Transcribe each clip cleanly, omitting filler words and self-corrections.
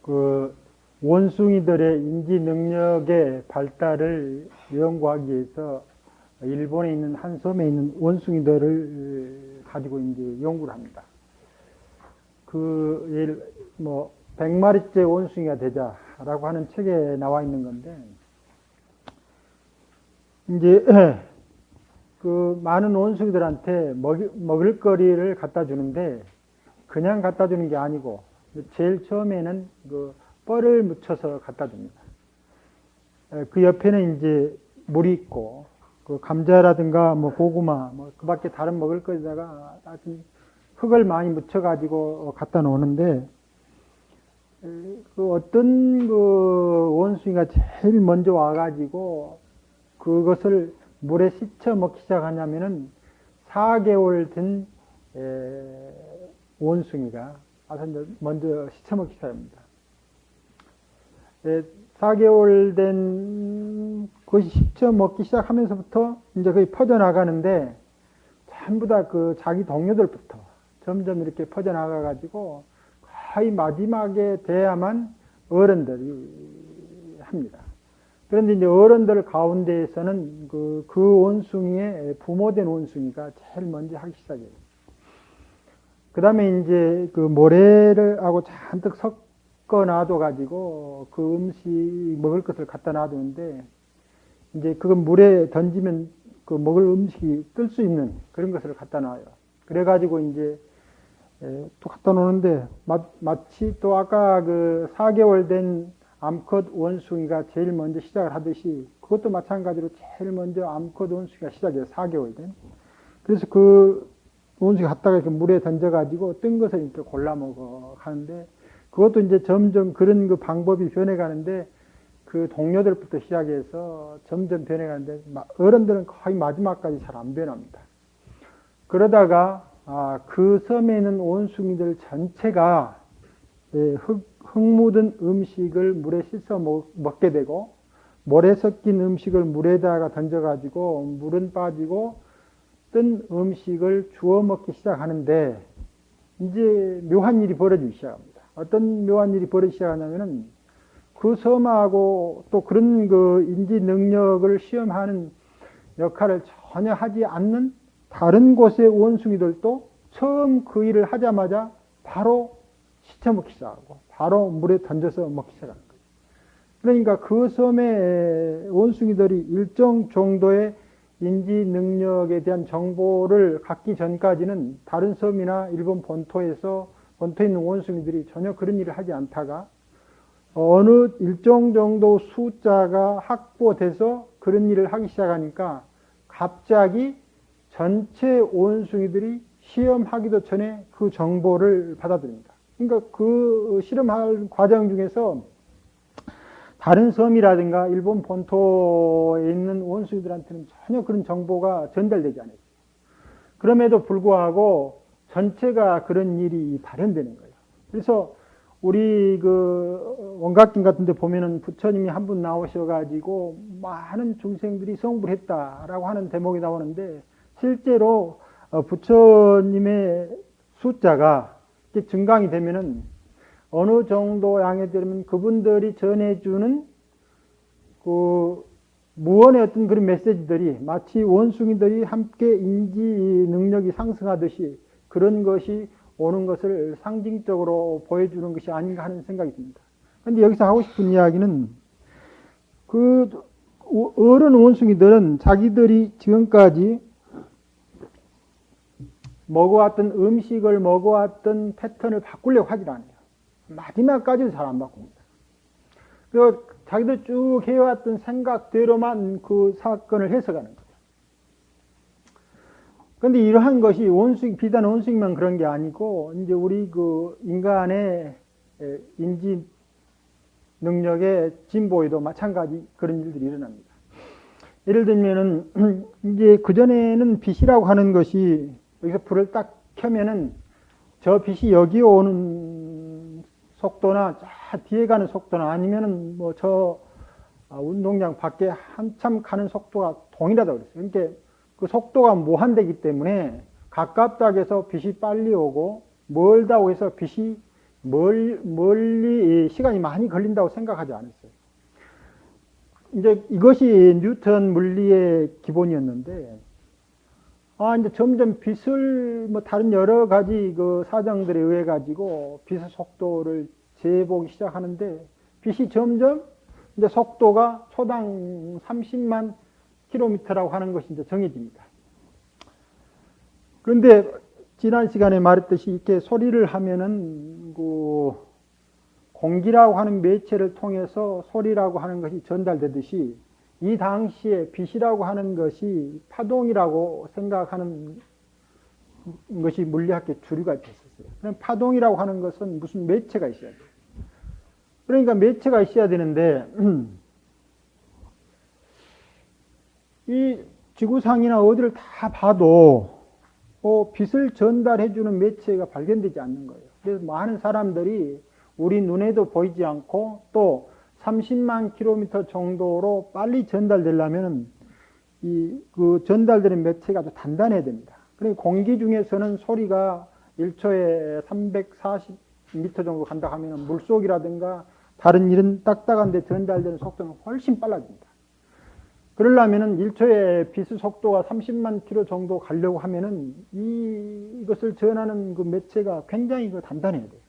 그 원숭이들의 인지 능력의 발달을 연구하기 위해서 일본에 있는 한 섬에 있는 원숭이들을 가지고 이제 연구를 합니다. 뭐 100마리째 원숭이가 되자라고 하는 책에 나와 있는 건데, 이제 그 많은 원숭이들한테 먹을 거리를 갖다 주는데 그냥 갖다 주는 게 아니고 제일 처음에는 그 뻘을 묻혀서 갖다 줍니다. 그 옆에는 이제 물이 있고 그 감자라든가 뭐 고구마 뭐 그밖에 다른 먹을 거리다가 흙을 많이 묻혀 가지고 갖다 놓는데, 그 어떤 그 원숭이가 제일 먼저 와 가지고 그것을 물에 씻어 먹기 시작하냐면은 4개월 된 원숭이가 먼저 씻어 먹기 시작합니다. 4개월 된 것이 씻어 먹기 시작하면서부터 이제 거의 퍼져나가는데, 전부 다 그 자기 동료들부터 점점 이렇게 퍼져나가 가지고 거의 마지막에 돼야만 어른들이 합니다. 그런데 이제 어른들 가운데에서는 그 원숭이의 부모된 원숭이가 제일 먼저 하기 시작해요. 그 다음에 이제 그 모래를 하고 잔뜩 섞어 놔둬 가지고 그 음식 먹을 것을 갖다 놔두는데, 이제 그건 물에 던지면 그 먹을 음식이 뜰 수 있는 그런 것을 갖다 놔요. 그래 가지고 이제 또 갖다 놓는데, 마치 또 아까 그 4개월 된 암컷 원숭이가 제일 먼저 시작을 하듯이 그것도 마찬가지로 제일 먼저 암컷 원숭이가 시작해요. 4개월 된. 그래서 그 원숭이 갖다가 이렇게 물에 던져가지고 뜬 것을 이렇게 골라 먹어 하는데, 그것도 이제 점점 그런 그 방법이 변해가는데, 그 동료들부터 시작해서 점점 변해가는데, 어른들은 거의 마지막까지 잘 안 변합니다. 그러다가 그 섬에 있는 원숭이들 전체가 흙 묻은 음식을 물에 씻어 먹게 되고, 모래 섞인 음식을 물에다가 던져가지고 물은 빠지고 뜬 음식을 주워 먹기 시작하는데, 이제 묘한 일이 벌어지기 시작합니다. 어떤 묘한 일이 벌어지기 시작하냐면은, 그 섬하고 또 그런 그 인지 능력을 시험하는 역할을 전혀 하지 않는 다른 곳의 원숭이들도 처음 그 일을 하자마자 바로 씻어 먹기 시작하고 바로 물에 던져서 먹기 시작하는 거예요. 그러니까 그 섬의 원숭이들이 일정 정도의 인지 능력에 대한 정보를 갖기 전까지는 다른 섬이나 일본 본토에 있는 원숭이들이 전혀 그런 일을 하지 않다가 어느 일정 정도 숫자가 확보돼서 그런 일을 하기 시작하니까 갑자기 전체 원숭이들이 시험하기도 전에 그 정보를 받아들입니다. 그러니까 그 실험할 과정 중에서 다른 섬이라든가 일본 본토에 있는 원숭이들한테는 전혀 그런 정보가 전달되지 않아요. 그럼에도 불구하고 전체가 그런 일이 발현되는 거예요. 그래서 우리 그 원각경 같은 데 보면은 부처님이 한 분 나오셔가지고 많은 중생들이 성불을 했다라고 하는 대목이 나오는데, 실제로 부처님의 숫자가 증강이 되면은 어느 정도 양에 되면 그분들이 전해주는 그 무언의 어떤 그런 메시지들이 마치 원숭이들이 함께 인지 능력이 상승하듯이 그런 것이 오는 것을 상징적으로 보여주는 것이 아닌가 하는 생각이 듭니다. 그런데 여기서 하고 싶은 이야기는, 그 어른 원숭이들은 자기들이 지금까지 먹어왔던 음식을 먹어왔던 패턴을 바꾸려고 하질 않아요. 마지막까지도 잘 안 바꿉니다. 그리고 자기들 쭉 해왔던 생각대로만 그 사건을 해석하는 거예요. 그런데 이러한 것이 비단 원숭이만 그런 게 아니고, 이제 우리 그 인간의 인지 능력의 진보에도 마찬가지 그런 일들이 일어납니다. 예를 들면은, 이제 그전에는 빛이라고 하는 것이, 여기서 불을 딱 켜면은 저 빛이 여기 오는 속도나 저 뒤에 가는 속도나 아니면은 뭐 저 운동장 밖에 한참 가는 속도가 동일하다고 그랬어요. 그러니까 그 속도가 무한대기 때문에 가깝다고 해서 빛이 빨리 오고 멀다고 해서 빛이 멀리 시간이 많이 걸린다고 생각하지 않았어요. 이제 이것이 뉴턴 물리의 기본이었는데, 이제 점점 빛을 뭐 다른 여러 가지 그 사정들에 의해 가지고 빛의 속도를 재보기 시작하는데, 빛이 점점 이제 속도가 초당 30만 킬로미터라고 하는 것이 이제 정해집니다. 그런데 지난 시간에 말했듯이 이렇게 소리를 하면은 그 공기라고 하는 매체를 통해서 소리라고 하는 것이 전달되듯이 이 당시에 빛이라고 하는 것이 파동이라고 생각하는 것이 물리학계 주류가 됐었어요. 그럼 파동이라고 하는 것은 무슨 매체가 있어야 돼요. 그러니까 매체가 있어야 되는데 이 지구상이나 어디를 다 봐도 빛을 전달해주는 매체가 발견되지 않는 거예요. 그래서 많은 사람들이 우리 눈에도 보이지 않고 또 30만 킬로미터 정도로 빨리 전달되려면 그 전달되는 매체가 아주 단단해야 됩니다. 그러니까 공기 중에서는 소리가 1초에 340m 정도 간다 하면 물속이라든가 다른 이런 딱딱한 데 전달되는 속도는 훨씬 빨라집니다. 그러려면은 1초에 빛의 속도가 30만 킬로 정도 가려고 하면은 이것을 전하는 그 매체가 굉장히 단단해야 돼요.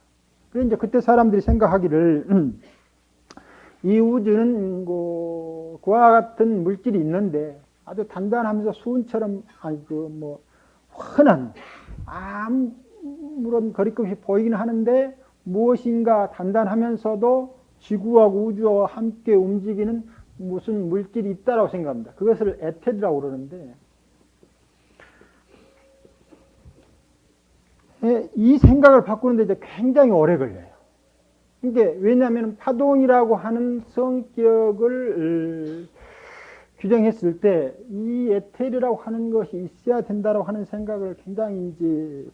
그래서 이제 그때 사람들이 생각하기를 이 우주는 그와 같은 물질이 있는데 아주 단단하면서 수은처럼 흔한 아무런 거리낌 없이 보이긴 하는데 무엇인가 단단하면서도 지구하고 우주와 함께 움직이는 무슨 물질이 있다라고 생각합니다. 그것을 에테르라고 그러는데 이 생각을 바꾸는데 이제 굉장히 오래 걸려요. 이게 왜냐하면 파동이라고 하는 성격을 규정했을 때 이 에테르라고 하는 것이 있어야 된다라고 하는 생각을 굉장히 이제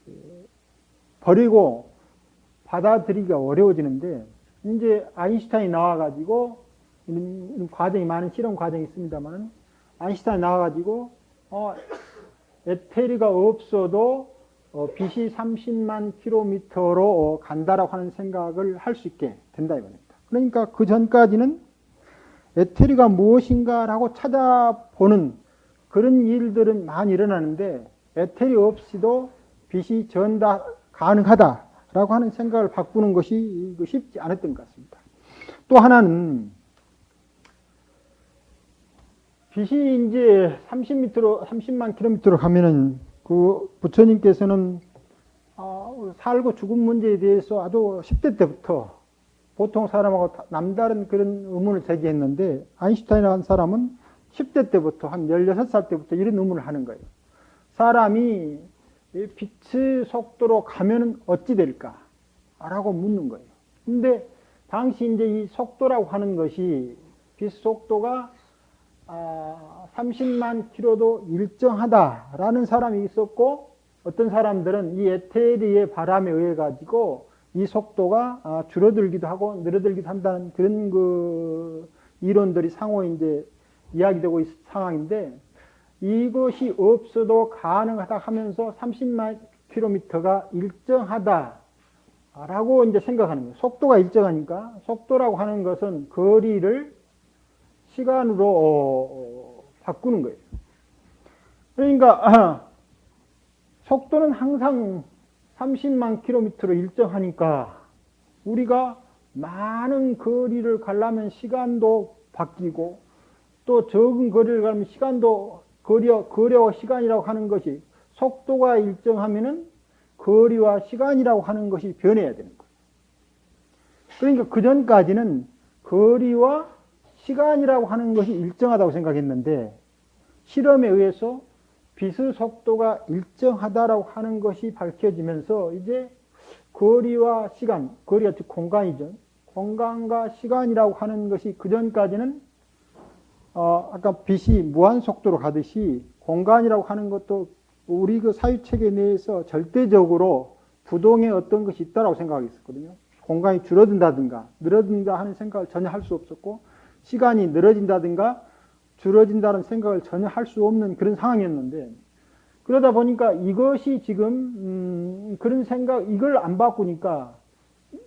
버리고 받아들이기가 어려워지는데 이제 아인슈타인이 나와가지고 이런 과정이 많은 실험 과정이 있습니다만 아인슈타인이 나와가지고 에테르가 없어도 빛이 30만 킬로미터로 간다라고 하는 생각을 할 수 있게 된다 이겁니다. 그러니까 그 전까지는 에테르가 무엇인가라고 찾아보는 그런 일들은 많이 일어나는데 에테르 없이도 빛이 전달 가능하다라고 하는 생각을 바꾸는 것이 쉽지 않았던 것 같습니다. 또 하나는 빛이 이제 30만 킬로미터로 가면은 그 부처님께서는 살고 죽음 문제에 대해서 아주 10대 때부터 보통 사람하고 남다른 그런 의문을 제기했는데 아인슈타인이라는 사람은 10대 때부터 한 16살 때부터 이런 의문을 하는 거예요. 사람이 빛의 속도로 가면은 어찌 될까? 라고 묻는 거예요. 근데 당시 이제 이 속도라고 하는 것이 빛 속도가 30만 킬로도 일정하다라는 사람이 있었고 어떤 사람들은 이 에테르의 바람에 의해 가지고 이 속도가 줄어들기도 하고 늘어들기도 한다는 그런 그 이론들이 상호 이제 이야기되고 있는 상황인데 이것이 없어도 가능하다 하면서 30만 킬로미터가 일정하다라고 이제 생각하는 거예요. 속도가 일정하니까 속도라고 하는 것은 거리를 시간으로 바꾸는 거예요. 그러니까 속도는 항상 30만 킬로미터로 일정하니까 우리가 많은 거리를 가려면 시간도 바뀌고 또 적은 거리를 가려면 시간도 거리와 시간이라고 하는 것이 속도가 일정하면은 거리와 시간이라고 하는 것이 변해야 되는 거예요. 그러니까 그 전까지는 거리와 시간이라고 하는 것이 일정하다고 생각했는데 실험에 의해서 빛의 속도가 일정하다라고 하는 것이 밝혀지면서 이제 거리와 시간, 거리가 즉 공간이죠. 공간과 시간이라고 하는 것이 그 전까지는 아까 빛이 무한 속도로 가듯이 공간이라고 하는 것도 우리 그 사유체계 내에서 절대적으로 부동의 어떤 것이 있다라고 생각했었거든요. 공간이 줄어든다든가 늘어든다 하는 생각을 전혀 할 수 없었고 시간이 늘어진다든가 줄어진다는 생각을 전혀 할 수 없는 그런 상황이었는데 그러다 보니까 이것이 지금 그런 생각 이걸 안 바꾸니까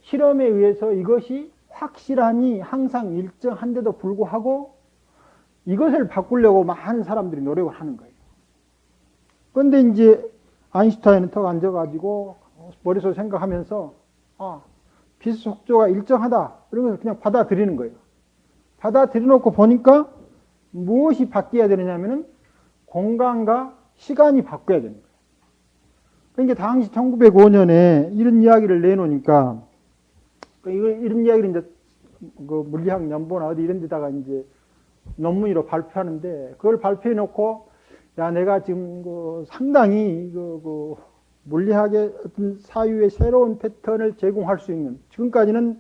실험에 의해서 이것이 확실하니 항상 일정한데도 불구하고 이것을 바꾸려고 많은 사람들이 노력을 하는 거예요. 그런데 이제 아인슈타인은 턱 앉아가지고 머릿속에 생각하면서 빛 속도가 일정하다. 그러면서 그냥 받아들이는 거예요. 받아들여놓고 보니까 무엇이 바뀌어야 되느냐면은 공간과 시간이 바뀌어야 되는 거예요. 그러니까 당시 1905년에 이런 이야기를 내놓으니까 이런 이야기를 이제 그 물리학 연보나 어디 이런 데다가 이제 논문으로 발표하는데 그걸 발표해 놓고 야 내가 지금 그 상당히 그 물리학의 어떤 사유의 새로운 패턴을 제공할 수 있는 지금까지는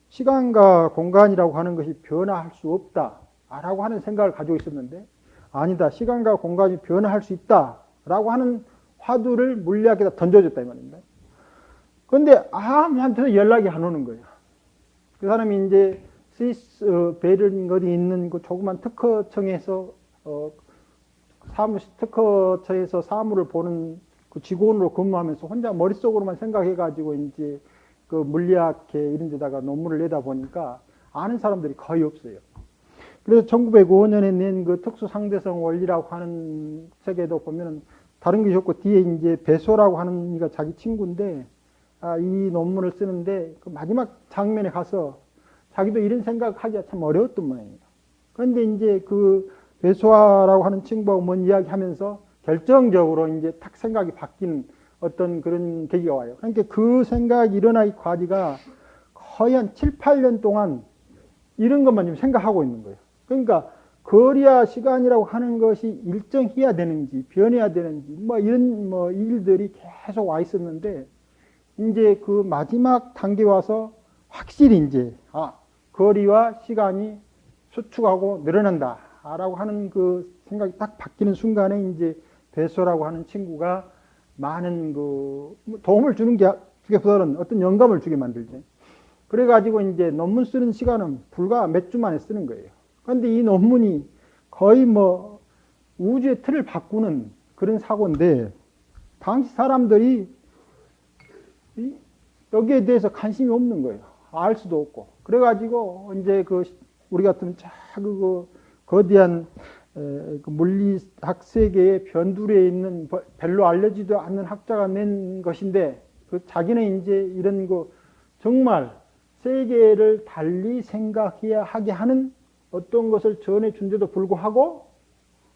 시간과 공간이라고 하는 것이 변화할 수 없다라고 하는 생각을 가지고 있었는데 아니다. 시간과 공간이 변화할 수 있다라고 하는 화두를 물리학에다 던져줬다 이 말입니다. 그런데 아무한테도 연락이 안 오는 거예요. 그 사람이 이제 스위스 베른 거리 있는 그 조그만 특허청에서 특허처에서 사무를 보는 그 직원으로 근무하면서 혼자 머릿속으로만 생각해가지고 이제 그 물리학회 이런 데다가 논문을 내다 보니까 아는 사람들이 거의 없어요. 그래서 1905년에 낸 그 특수상대성 원리라고 하는 책에도 보면은 다른 게 좋고 뒤에 이제 배소라고 하는 이가 자기 친구인데 이 논문을 쓰는데 그 마지막 장면에 가서 자기도 이런 생각하기가 참 어려웠던 모양입니다. 그런데 이제 그 배소라고 하는 친구하고 뭔 이야기 하면서 결정적으로 이제 딱 생각이 바뀌는 어떤 그런 계기가 와요. 그러니까 그 생각이 일어나기 과지가 거의 한 7, 8년 동안 이런 것만 좀 생각하고 있는 거예요. 그러니까 거리와 시간이라고 하는 것이 일정해야 되는지 변해야 되는지 뭐 이런 뭐 일들이 계속 와 있었는데 이제 그 마지막 단계에 와서 확실히 이제 거리와 시간이 수축하고 늘어난다라고 하는 그 생각이 딱 바뀌는 순간에 이제 베소라고 하는 친구가 많은 그 도움을 주는 게보다는 어떤 영감을 주게 만들죠. 그래가지고 이제 논문 쓰는 시간은 불과 몇 주 만에 쓰는 거예요. 그런데 이 논문이 거의 뭐 우주의 틀을 바꾸는 그런 사고인데 당시 사람들이 여기에 대해서 관심이 없는 거예요. 알 수도 없고. 그래가지고 이제 그 우리 같은 그 거대한 그 물리학 세계의 변두리에 있는 별로 알려지도 않는 학자가 낸 것인데 그 자기는 이제 이런 거 정말 세계를 달리 생각해야 하게 하는 어떤 것을 전해준데도 불구하고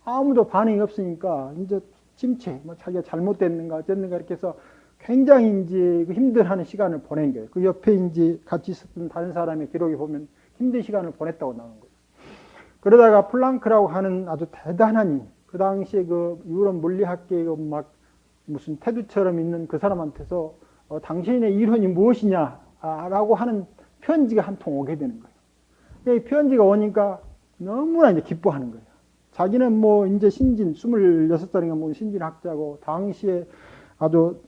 아무도 반응이 없으니까 이제 침체, 뭐 자기가 잘못됐는가 어쨌는가 이렇게 해서 굉장히 이제 힘들어하는 시간을 보낸 거예요. 그 옆에 이제 같이 있었던 다른 사람의 기록에 보면 힘든 시간을 보냈다고 나오는 거예요. 그러다가 플랑크라고 하는 아주 대단한 그 당시에 그 유럽 물리학계의 막 무슨 태두처럼 있는 그 사람한테서 당신의 이론이 무엇이냐라고 하는 편지가 한 통 오게 되는 거예요. 이 편지가 오니까 너무나 이제 기뻐하는 거예요. 자기는 뭐 이제 신진 26살인가 뭐 신진학자고 당시에 아주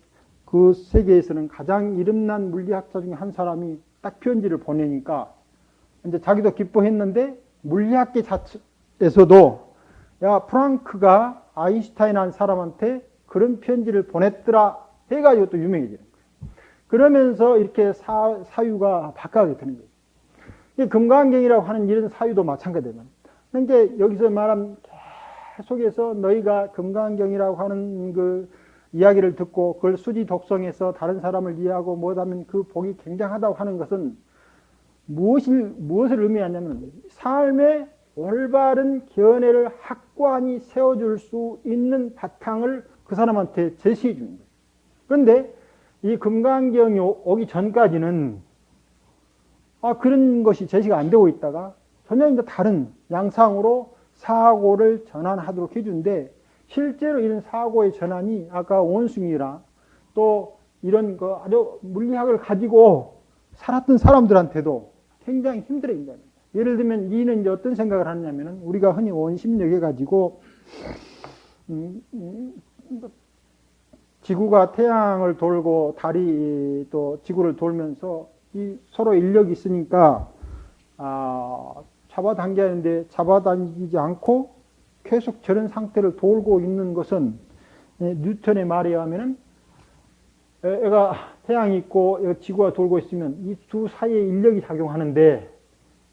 그 세계에서는 가장 이름난 물리학자 중에 한 사람이 딱 편지를 보내니까 이제 자기도 기뻐했는데 물리학계 자체에서도 야 프랑크가 아인슈타인한 사람한테 그런 편지를 보냈더라 해가지고 또 유명해지는 거예요. 그러면서 이렇게 사유가 바뀌게 되는 거예요. 이 금강경이라고 하는 이런 사유도 마찬가지입니다. 그러니까 여기서 말한 계속해서 너희가 금강경이라고 하는 그 이야기를 듣고 그걸 수지 독성해서 다른 사람을 이해하고 뭐하면 그 복이 굉장하다고 하는 것은 무엇을 의미하냐면 삶의 올바른 견해를 확고하니 세워줄 수 있는 바탕을 그 사람한테 제시해 주는 거예요. 그런데 이 금강경이 오기 전까지는 그런 것이 제시가 안 되고 있다가 전혀 이제 다른 양상으로 사고를 전환하도록 해주는데 실제로 이런 사고의 전환이 아까 원숭이라 또 이런 거 아주 물리학을 가지고 살았던 사람들한테도 굉장히 힘들어진다. 예를 들면 이는 이제 어떤 생각을 하냐면은 우리가 흔히 원심력 해가지고 지구가 태양을 돌고 달이 또 지구를 돌면서 이 서로 인력이 있으니까 잡아당기는데 잡아당기지 않고 계속 저런 상태를 돌고 있는 것은 뉴턴의 말에 의하면은 애가 태양이 있고 지구가 돌고 있으면 이 두 사이에 인력이 작용하는데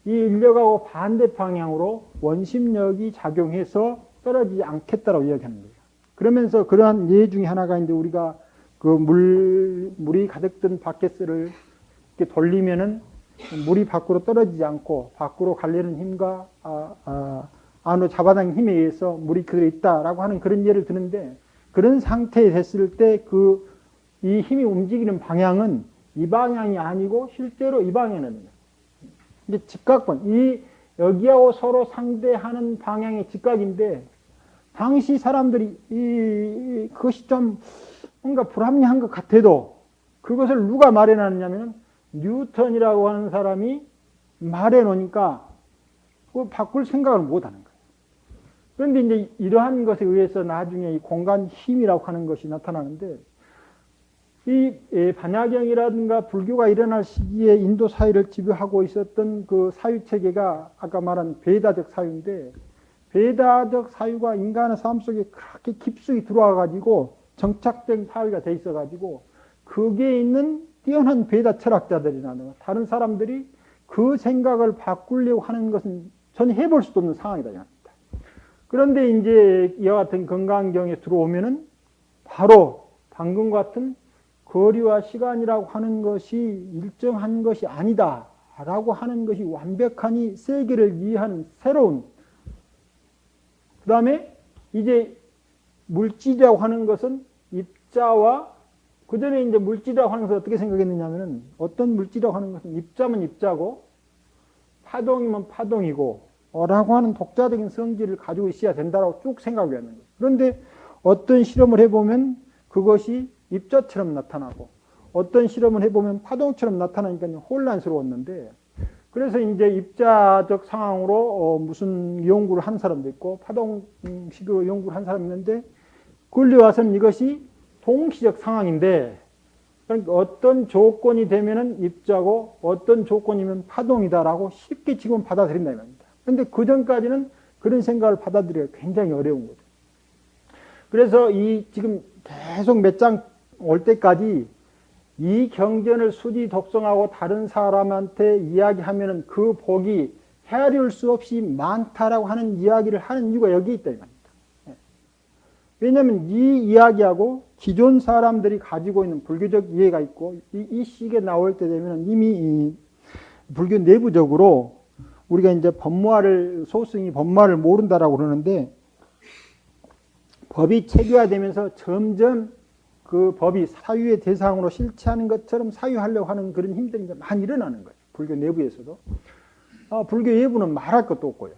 이 인력하고 반대 방향으로 원심력이 작용해서 떨어지지 않겠다라고 이야기하는 거예요. 그러면서 그러한 예 중에 하나가 이제 우리가 그 물이 가득 든 바켓을 이렇게 돌리면은 물이 밖으로 떨어지지 않고 밖으로 가려는 힘과 안으로 잡아당긴 힘에 의해서 물이 그대로 있다라고 하는 그런 예를 드는데, 그런 상태에 됐을 때 이 힘이 움직이는 방향은 이 방향이 아니고 실제로 이 방향이거든요. 이제 직각번, 여기하고 서로 상대하는 방향의 직각인데, 당시 사람들이 그것이 좀 뭔가 불합리한 것 같아도 그것을 누가 말해놨냐면 뉴턴이라고 하는 사람이 말해놓으니까 그걸 바꿀 생각을 못하는 거예요. 그런데 이제 이러한 것에 의해서 나중에 이 공간 힘이라고 하는 것이 나타나는데, 이 반야경이라든가 불교가 일어날 시기에 인도 사회를 지배하고 있었던 그 사유 체계가 아까 말한 베다적 사유인데, 베다적 사유가 인간의 삶 속에 그렇게 깊숙이 들어와 가지고 정착된 사유가 돼 있어 가지고 거기에 있는 뛰어난 베다 철학자들이나 다른 사람들이 그 생각을 바꾸려고 하는 것은 전혀 해볼 수도 없는 상황이다. 그런데 이제 이와 같은 건강경에 들어오면은 바로 방금 같은 거리와 시간이라고 하는 것이 일정한 것이 아니다 라고 하는 것이 완벽하니 세계를 이해하는 새로운, 그 다음에 이제 물질이라고 하는 것은 입자와, 그 전에 이제 물질이라고 하는 것을 어떻게 생각했느냐면은, 어떤 물질이라고 하는 것은 입자면 입자고 파동이면 파동이고 라고 하는 독자적인 성질을 가지고 있어야 된다라고 쭉 생각을 했는 거예요. 그런데 어떤 실험을 해보면 그것이 입자처럼 나타나고 어떤 실험을 해보면 파동처럼 나타나니까 혼란스러웠는데, 그래서 이제 입자적 상황으로 무슨 연구를 한 사람도 있고 파동식으로 연구를 한 사람이 있는데, 그걸로 와서는 이것이 동시적 상황인데, 그러니까 어떤 조건이 되면은 입자고 어떤 조건이면 파동이다라고 쉽게 지금 받아들인다 이 말입니다. 그런데 그 전까지는 그런 생각을 받아들이기가 굉장히 어려운 거죠. 그래서 이 지금 계속 몇 장 올 때까지 이 경전을 수지 독성하고 다른 사람한테 이야기하면은 그 복이 헤아릴 수 없이 많다라고 하는 이야기를 하는 이유가 여기 있다 이 말입니다. 왜냐하면 이 이야기하고 기존 사람들이 가지고 있는 불교적 이해가 있고, 이 시기에 나올 때 되면 이미 이 불교 내부적으로 우리가 이제 소승이 법화를 모른다라고 그러는데, 법이 체계화되면서 점점 그 법이 사유의 대상으로 실체하는 것처럼 사유하려고 하는 그런 힘들이 이제 많이 일어나는 거예요. 불교 내부에서도. 불교 외부는 말할 것도 없고요.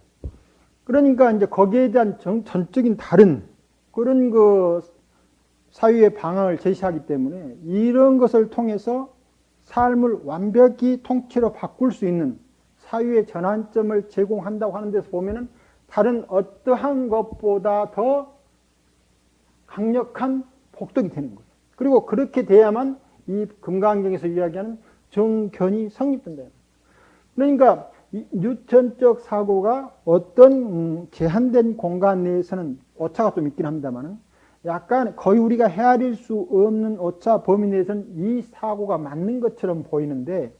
그러니까 이제 거기에 대한 전적인 다른 그런 그 사유의 방향을 제시하기 때문에 이런 것을 통해서 삶을 완벽히 통째로 바꿀 수 있는 사유의 전환점을 제공한다고 하는 데서 보면은 다른 어떠한 것보다 더 강력한 복덕이 되는 거예요. 그리고 그렇게 돼야만 이 금강경에서 이야기하는 정견이 성립된다. 그러니까 뉴턴적 사고가 어떤 제한된 공간 내에서는 오차가 좀 있긴 합니다만, 약간 거의 우리가 헤아릴 수 없는 오차 범위 내에서는 이 사고가 맞는 것처럼 보이는데,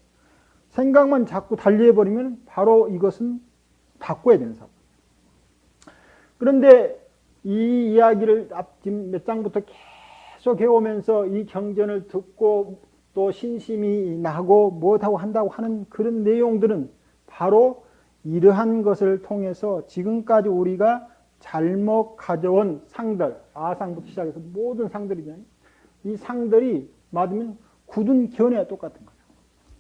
생각만 자꾸 달리해버리면 바로 이것은 바꿔야 되는 사고. 그런데 이 이야기를 지금 몇 장부터 계속 해오면서 이 경전을 듣고 또 신심이 나고 뭐하고 한다고 하는 그런 내용들은 바로 이러한 것을 통해서 지금까지 우리가 잘못 가져온 상들, 아상부터 시작해서 모든 상들이잖아요. 이 상들이 맞으면 굳은 견해와 똑같은 거예요.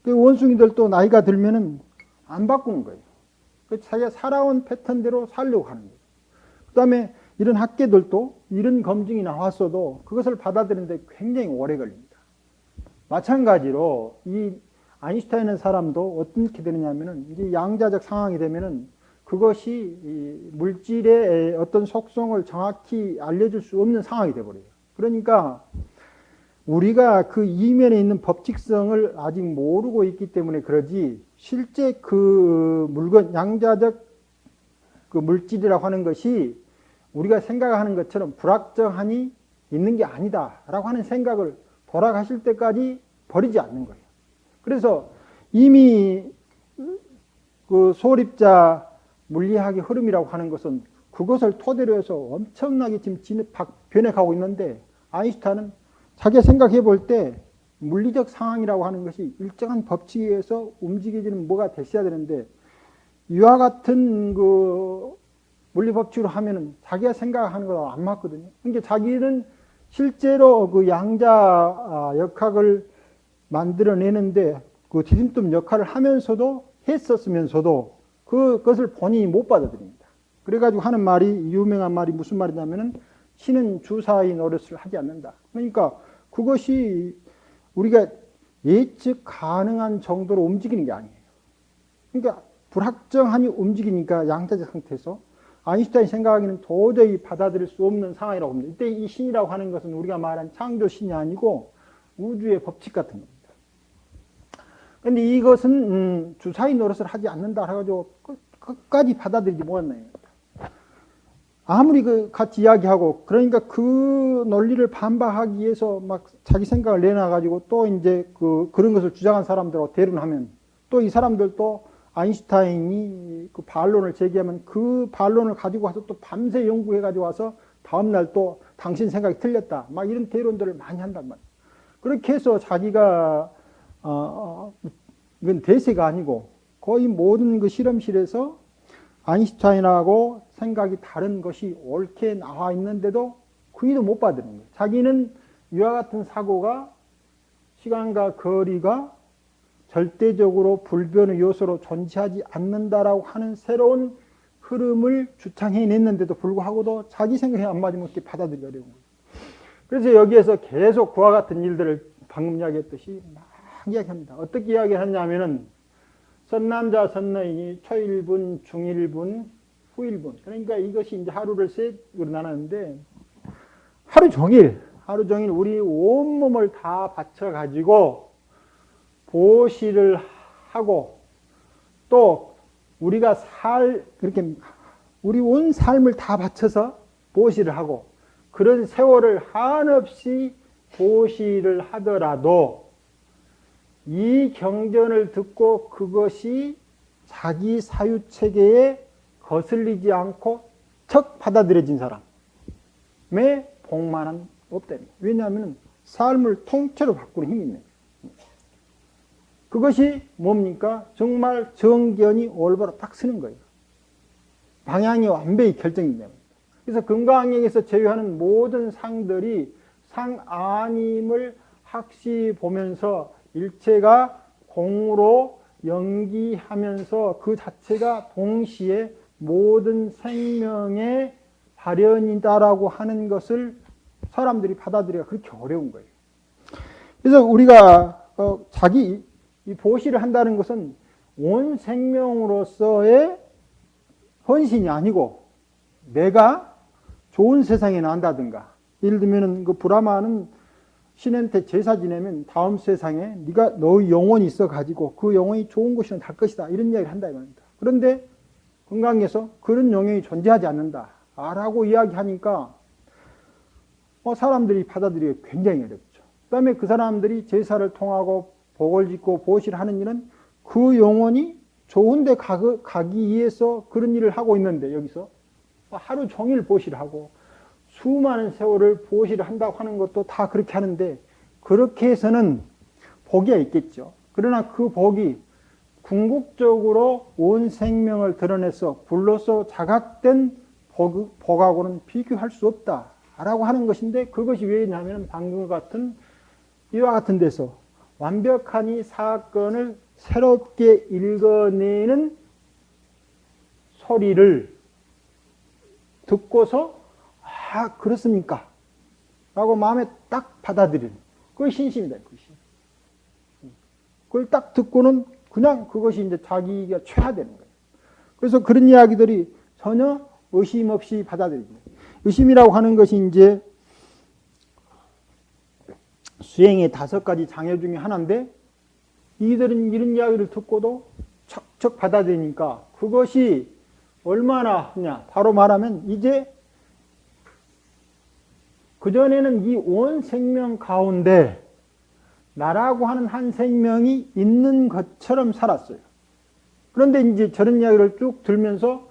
그 원숭이들도 나이가 들면은 안 바꾸는 거예요. 자기가 살아온 패턴대로 살려고 하는 거예요. 그 다음에 이런 학계들도 이런 검증이 나왔어도 그것을 받아들이는데 굉장히 오래 걸립니다. 마찬가지로 이 아인슈타인의 사람도 어떻게 되느냐면은 이제 양자적 상황이 되면은 그것이 이 물질의 어떤 속성을 정확히 알려줄 수 없는 상황이 되어버려요. 그러니까 우리가 그 이면에 있는 법칙성을 아직 모르고 있기 때문에 그러지, 실제 그 물건, 양자적 그 물질이라고 하는 것이 우리가 생각하는 것처럼 불확정하니 있는 게 아니다라고 하는 생각을 돌아가실 때까지 버리지 않는 거예요. 그래서 이미 그 소립자 물리학의 흐름이라고 하는 것은 그것을 토대로 해서 엄청나게 지금 변해가고 있는데, 아인슈타인은 자기가 생각해 볼 때 물리적 상황이라고 하는 것이 일정한 법칙에 의해서 움직여지는 뭐가 됐어야 되는데, 이와 같은 그 물리 법칙으로 하면은 자기가 생각하는 거랑 안 맞거든요. 그러니까 자기는 실제로 그 양자 역학을 만들어내는데 그 뒤집tum 역할을 하면서도 했었으면서도 그것을 본인이 못 받아들입니다. 그래가지고 하는 말이, 유명한 말이 무슨 말이냐면은 신은 주사위 노릇을 하지 않는다. 그러니까 그것이 우리가 예측 가능한 정도로 움직이는 게 아니에요. 그러니까 불확정하니 움직이니까 양자적 상태에서 아인슈타인이 생각하기는 도저히 받아들일 수 없는 상황이라고 합니다. 이때 이 신이라고 하는 것은 우리가 말한 창조신이 아니고 우주의 법칙 같은 겁니다. 그런데 이것은 주사위 노릇을 하지 않는다 해가지고 끝까지 받아들이지 못했나요? 아무리 같이 이야기하고, 그러니까 그 논리를 반박하기 위해서 막 자기 생각을 내놔가지고 또 이제 그런 것을 주장한 사람들하고 대론하면, 또 이 사람들도 아인슈타인이 그 반론을 제기하면 그 반론을 가지고 와서 또 밤새 연구해가지고 와서 다음날 또 당신 생각이 틀렸다, 막 이런 대론들을 많이 한단 말이에요. 그렇게 해서 자기가 이건 대세가 아니고 거의 모든 그 실험실에서 아인슈타인하고 생각이 다른 것이 옳게 나와 있는데도 그이도 못 받는 거예요. 자기는 이와 같은 사고가 시간과 거리가 절대적으로 불변의 요소로 존재하지 않는다라고 하는 새로운 흐름을 주창해냈는데도 불구하고도 자기 생각에 안 맞으면 이렇게 받아들이려고. 그래서 여기에서 계속 그와 같은 일들을 방금 이야기했듯이 막 이야기합니다. 어떻게 이야기하냐면은 선남자 선너인이 초일분, 중일분, 후일분. 그러니까 이것이 이제 하루를 셋으로 나눴는데, 하루 종일 우리 온몸을 다 바쳐가지고 보시를 하고, 또 우리가 그렇게 우리 온 삶을 다 바쳐서 보시를 하고, 그런 세월을 한없이 보시를 하더라도 이 경전을 듣고 그것이 자기 사유체계에 거슬리지 않고 척 받아들여진 사람의 복만은 없답니다. 왜냐하면 삶을 통째로 바꾸는 힘이 있는 거예요. 그것이 뭡니까? 정말 정견이 올바로 딱 서는 거예요. 방향이 완벽히 결정이 됩니다. 그래서 금강경에서 제외하는 모든 상들이 상 아님을 확실히 보면서 일체가 공으로 연기하면서 그 자체가 동시에 모든 생명의 발현이다라고 하는 것을 사람들이 받아들이기가 그렇게 어려운 거예요. 그래서 우리가 자기 이 보시를 한다는 것은 온 생명으로서의 헌신이 아니고, 내가 좋은 세상에 난다든가, 예를 들면 그 브라마는 신한테 제사 지내면 다음 세상에 네가 너의 영혼이 있어 가지고 그 영혼이 좋은 곳이면 될 것이다, 이런 이야기를 한다 이 말입니다. 그런데 건강에서 그런 영혼이 존재하지 않는다 라고 이야기하니까 사람들이 받아들이기 굉장히 어렵죠. 그 다음에 그 사람들이 제사를 통하고 복을 짓고 보시를 하는 일은 그 영혼이 좋은 데 가기 위해서 그런 일을 하고 있는데, 여기서 하루 종일 보시를 하고 수많은 세월을 보시를 한다고 하는 것도 다 그렇게 하는데, 그렇게 해서는 복이 있겠죠. 그러나 그 복이 궁극적으로 온 생명을 드러내서 불로서 자각된 복하고는 비교할 수 없다라고 하는 것인데, 그것이 왜냐하면 방금 같은 이와 같은 데서 완벽한 이 사건을 새롭게 읽어내는 소리를 듣고서 그렇습니까? 라고 마음에 딱 받아들이는, 그게 신심이다. 그걸 딱 듣고는 그냥 그것이 이제 자기가 최하되는 거예요. 그래서 그런 이야기들이 전혀 의심 없이 받아들이죠. 의심이라고 하는 것이 이제 수행의 5가지 장애 중에 하나인데, 이들은 이런 이야기를 듣고도 척척 받아들이니까 그것이 얼마나 하냐. 바로 말하면 이제 그전에는 이 온 생명 가운데 나라고 하는 한 생명이 있는 것처럼 살았어요. 그런데 이제 저런 이야기를 쭉 들면서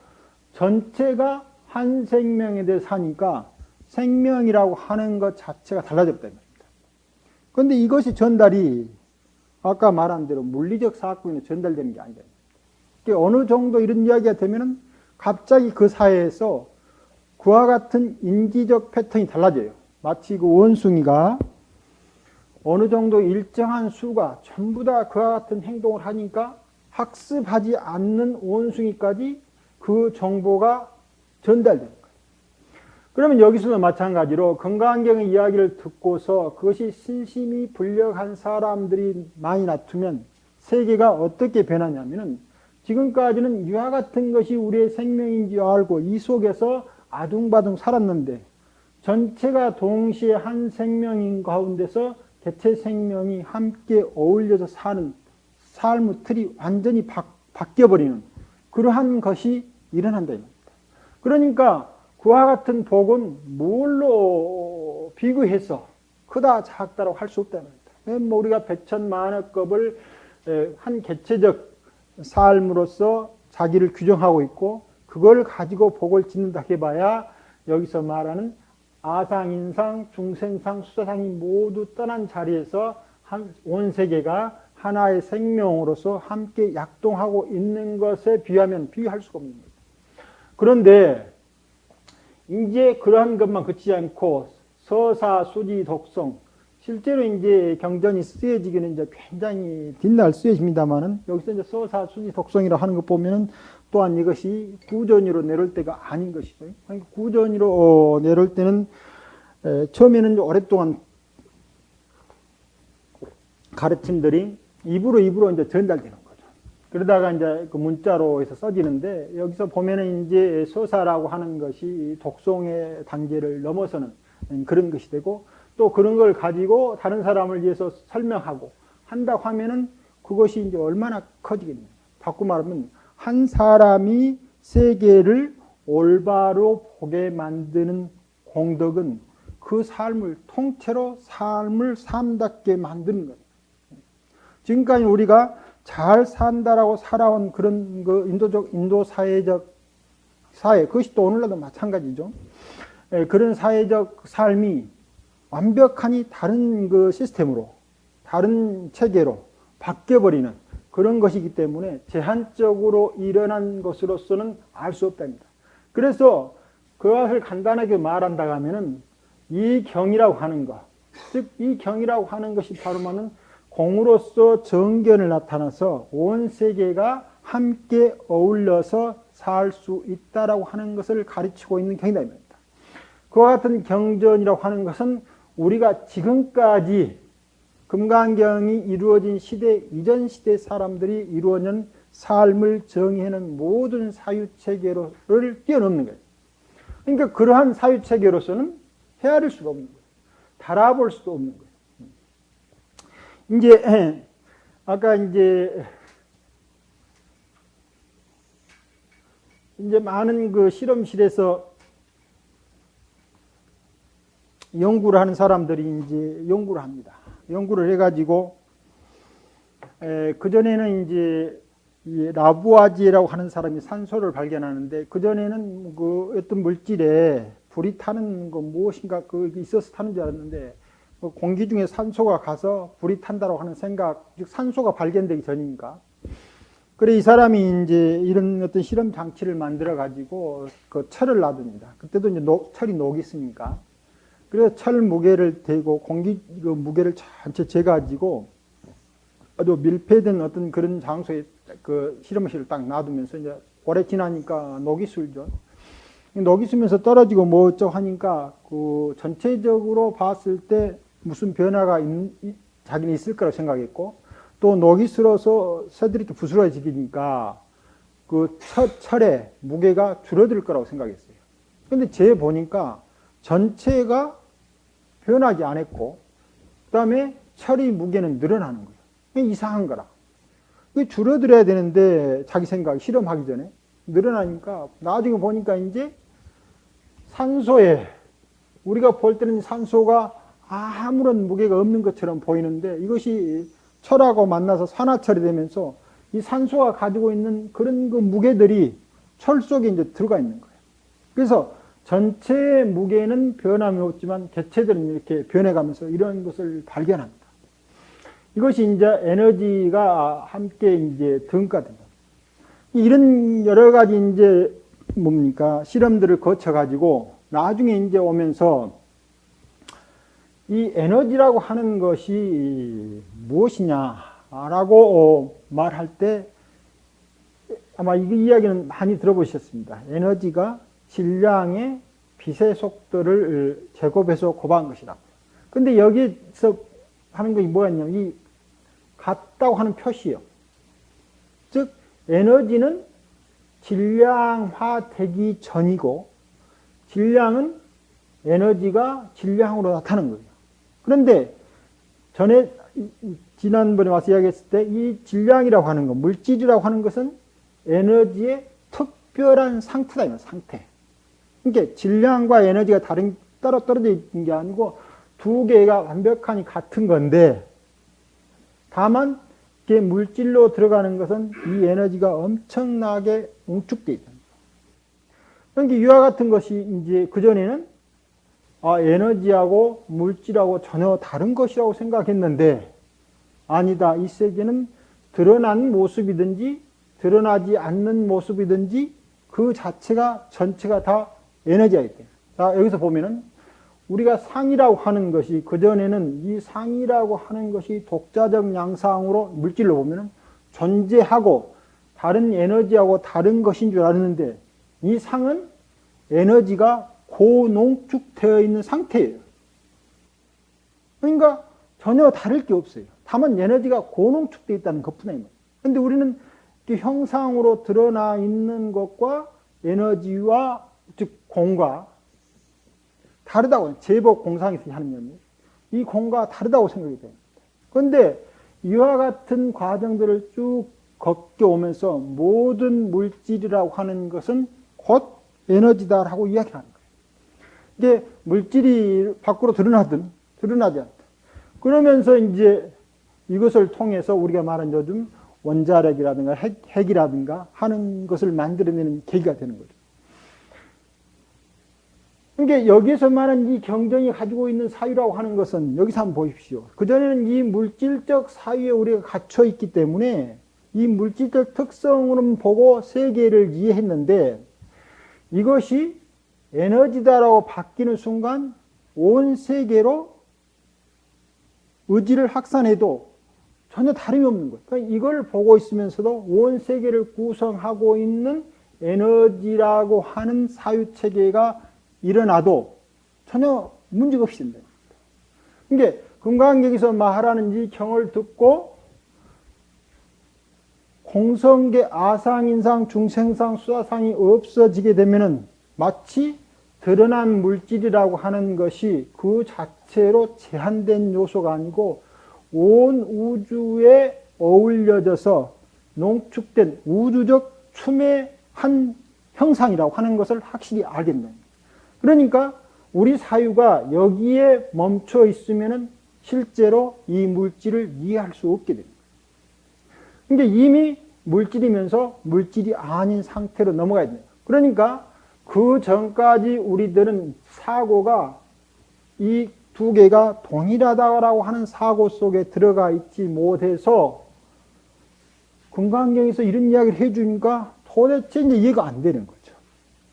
전체가 한 생명에 대해 사니까 생명이라고 하는 것 자체가 달라졌다는 겁니다. 그런데 이것이 전달이 아까 말한 대로 물리적 사건에 전달되는 게 아니라 어느 정도 이런 이야기가 되면은 갑자기 그 사회에서 그와 같은 인지적 패턴이 달라져요. 마치 그 원숭이가 어느 정도 일정한 수가 전부 다 그와 같은 행동을 하니까 학습하지 않는 원숭이까지 그 정보가 전달되는 거예요. 그러면 여기서도 마찬가지로 건강경의 이야기를 듣고서 그것이 신심이 불력한 사람들이 많이 나투면 세계가 어떻게 변하냐면은 지금까지는 이와 같은 것이 우리의 생명인지 알고 이 속에서 아둥바둥 살았는데 전체가 동시에 한 생명인 가운데서 개체 생명이 함께 어울려서 사는 삶의 틀이 완전히 바뀌어버리는 그러한 것이 일어난다. 그러니까 그와 같은 복은 뭘로 비교해서 크다 작다라고 할 수 없다는 겁니다. 우리가 백천만억급을 한 개체적 삶으로서 자기를 규정하고 있고 그걸 가지고 복을 짓는다 해봐야 여기서 말하는 아상인상, 중생상, 수사상이 모두 떠난 자리에서 온 세계가 하나의 생명으로서 함께 약동하고 있는 것에 비하면 비교할 수가 없는 거예요. 그런데 이제 그러한 것만 그치지 않고 서사, 수지, 독성 실제로 이제 경전이 쓰여지기는 이제 굉장히 뒷날 쓰여집니다만은 여기서 이제 서사, 수지, 독성이라 하는 것 보면은 또한 이것이 구전위로 내려올 때가 아닌 것이죠. 그러니까 구전위로 내려올 때는 처음에는 오랫동안 가르침들이 입으로 이제 전달되는 거죠. 그러다가 이제 그 문자로 해서 써지는데 여기서 보면은 이제 서사라고 하는 것이 독송의 단계를 넘어서는 그런 것이 되고 또 그런 걸 가지고 다른 사람을 위해서 설명하고 한다고 하면은 그것이 이제 얼마나 커지겠냐. 바꿔 말하면 한 사람이 세계를 올바로 보게 만드는 공덕은 그 삶을 통째로 삶을 삶답게 만드는 거예요. 지금까지 우리가 잘 산다라고 살아온 그런 그 인도 사회적 사회, 그것이 또 오늘날도 마찬가지죠. 그런 사회적 삶이 완벽하니 다른 그 시스템으로, 다른 체계로 바뀌어버리는 그런 것이기 때문에 제한적으로 일어난 것으로서는 알 수 없답니다. 그래서 그것을 간단하게 말한다고 하면은 이 경이라고 하는 것, 즉 이 경이라고 하는 것이 바로만은 공으로서 정견을 나타나서 온 세계가 함께 어울려서 살 수 있다라고 하는 것을 가르치고 있는 경이다. 그와 같은 경전이라고 하는 것은 우리가 지금까지 금강경이 이루어진 시대, 이전 시대 사람들이 이루어진 삶을 정의하는 모든 사유체계를 뛰어넘는 거예요. 그러니까 그러한 사유체계로서는 헤아릴 수가 없는 거예요. 달아볼 수도 없는 거예요. 이제 아까 이제 많은 그 실험실에서 연구를 하는 사람들이 이제 연구를 합니다. 연구를 해가지고 그전에는 이제 라부아지에라고 하는 사람이 산소를 발견하는데 그전에는 그 어떤 물질에 불이 타는 거 무엇인가 그 있어서 타는 줄 알았는데 공기 중에 산소가 가서 불이 탄다고 하는 생각, 즉 산소가 발견되기 전이니까. 그래 이 사람이 이제 이런 어떤 실험 장치를 만들어 가지고 그 철을 놔둡니다. 그때도 이제 철이 녹이 있으니까. 그래서 철 무게를 대고 공기 그 무게를 전체 재가지고 아주 밀폐된 어떤 그런 장소에 그 실험실을 딱 놔두면서 이제 오래 지나니까 녹이 슬죠. 녹이 슬면서 떨어지고 뭐 어쩌고 하니까 그 전체적으로 봤을 때 무슨 변화가 자기는 있을 거라고 생각했고 또 녹이 슬어서 새들이 또 부스러지니까 그 철의 무게가 줄어들 거라고 생각했어요. 근데 재 보니까 전체가 변하지 않았고 그 다음에 철의 무게는 늘어나는 거예요. 이게 이상한 거라. 이게 줄어들어야 되는데 자기 생각 실험하기 전에 늘어나니까 나중에 보니까 이제 산소에 우리가 볼 때는 산소가 아무런 무게가 없는 것처럼 보이는데 이것이 철하고 만나서 산화철이 되면서 이 산소가 가지고 있는 그런 그 무게들이 철 속에 이제 들어가 있는 거예요. 그래서 전체의 무게는 변함이 없지만 개체들은 이렇게 변해가면서 이런 것을 발견합니다. 이것이 이제 에너지가 함께 이제 등가됩니다. 이런 여러 가지 이제 뭡니까? 실험들을 거쳐가지고 나중에 이제 오면서 이 에너지라고 하는 것이 무엇이냐라고 말할 때 아마 이 이야기는 많이 들어보셨습니다. 에너지가 질량의 빛의 속도를 제곱해서 곱한 것이다. 근데 여기서 하는 것이 뭐였냐면 이 같다고 하는 표시요. 즉 에너지는 질량화되기 전이고 질량은 에너지가 질량으로 나타나는 거예요. 그런데 전에 지난번에 와서 이야기했을 때 이 질량이라고 하는 것, 물질이라고 하는 것은 에너지의 특별한 상태다. 상태. 그러니까 질량과 에너지가 따로 떨어져 있는 게 아니고 두 개가 완벽하니 같은 건데 다만 이게 물질로 들어가는 것은 이 에너지가 엄청나게 웅축되어 있다. 그러니까 이와 같은 것이 이제 그전에는 에너지하고 물질하고 전혀 다른 것이라고 생각했는데 아니다. 이 세계는 드러난 모습이든지 드러나지 않는 모습이든지 그 자체가 전체가 다 에너지가 있대요. 자, 여기서 보면은 우리가 상이라고 하는 것이 그전에는 이 상이라고 하는 것이 독자적 양상으로 물질로 보면은 존재하고 다른 에너지하고 다른 것인 줄 알았는데 이 상은 에너지가 고농축되어 있는 상태예요. 그러니까 전혀 다를 게 없어요. 다만 에너지가 고농축되어 있다는 것뿐입니다. 그런데 우리는 형상으로 드러나 있는 것과 에너지와 즉 공과 다르다고 제복 공상에서 하는 얘기예요. 이 공과 다르다고 생각이 됩니다. 그런데 이와 같은 과정들을 쭉 겪어오면서 모든 물질이라고 하는 것은 곧 에너지다라고 이야기하는 거예요. 이게 물질이 밖으로 드러나지 않다. 그러면서 이제 이것을 통해서 우리가 말한 요즘 원자력이라든가 핵이라든가 하는 것을 만들어내는 계기가 되는 거죠. 그러니까 여기에서 말하는 이 경전이 가지고 있는 사유라고 하는 것은 여기서 한번 보십시오. 그전에는 이 물질적 사유에 우리가 갇혀 있기 때문에 이 물질적 특성으로 보고 세계를 이해했는데 이것이 에너지다라고 바뀌는 순간 온 세계로 의지를 확산해도 전혀 다름이 없는 거예요. 그러니까 이걸 보고 있으면서도 온 세계를 구성하고 있는 에너지라고 하는 사유체계가 일어나도 전혀 문제가 없이 된다. 그러니까 금강경에서 말하는 이 경을 듣고 공성계 아상인상 중생상 수화상이 없어지게 되면은 마치 드러난 물질이라고 하는 것이 그 자체로 제한된 요소가 아니고 온 우주에 어울려져서 농축된 우주적 춤의 한 형상이라고 하는 것을 확실히 알게 된다. 그러니까 우리 사유가 여기에 멈춰 있으면은 실제로 이 물질을 이해할 수 없게 됩니다. 그러니까 이미 물질이면서 물질이 아닌 상태로 넘어가야 됩니다. 그러니까 그 전까지 우리들은 사고가 이 두 개가 동일하다라고 하는 사고 속에 들어가 있지 못해서 금강경에서 이런 이야기를 해주니까 도대체 이제 이해가 안 되는 거죠.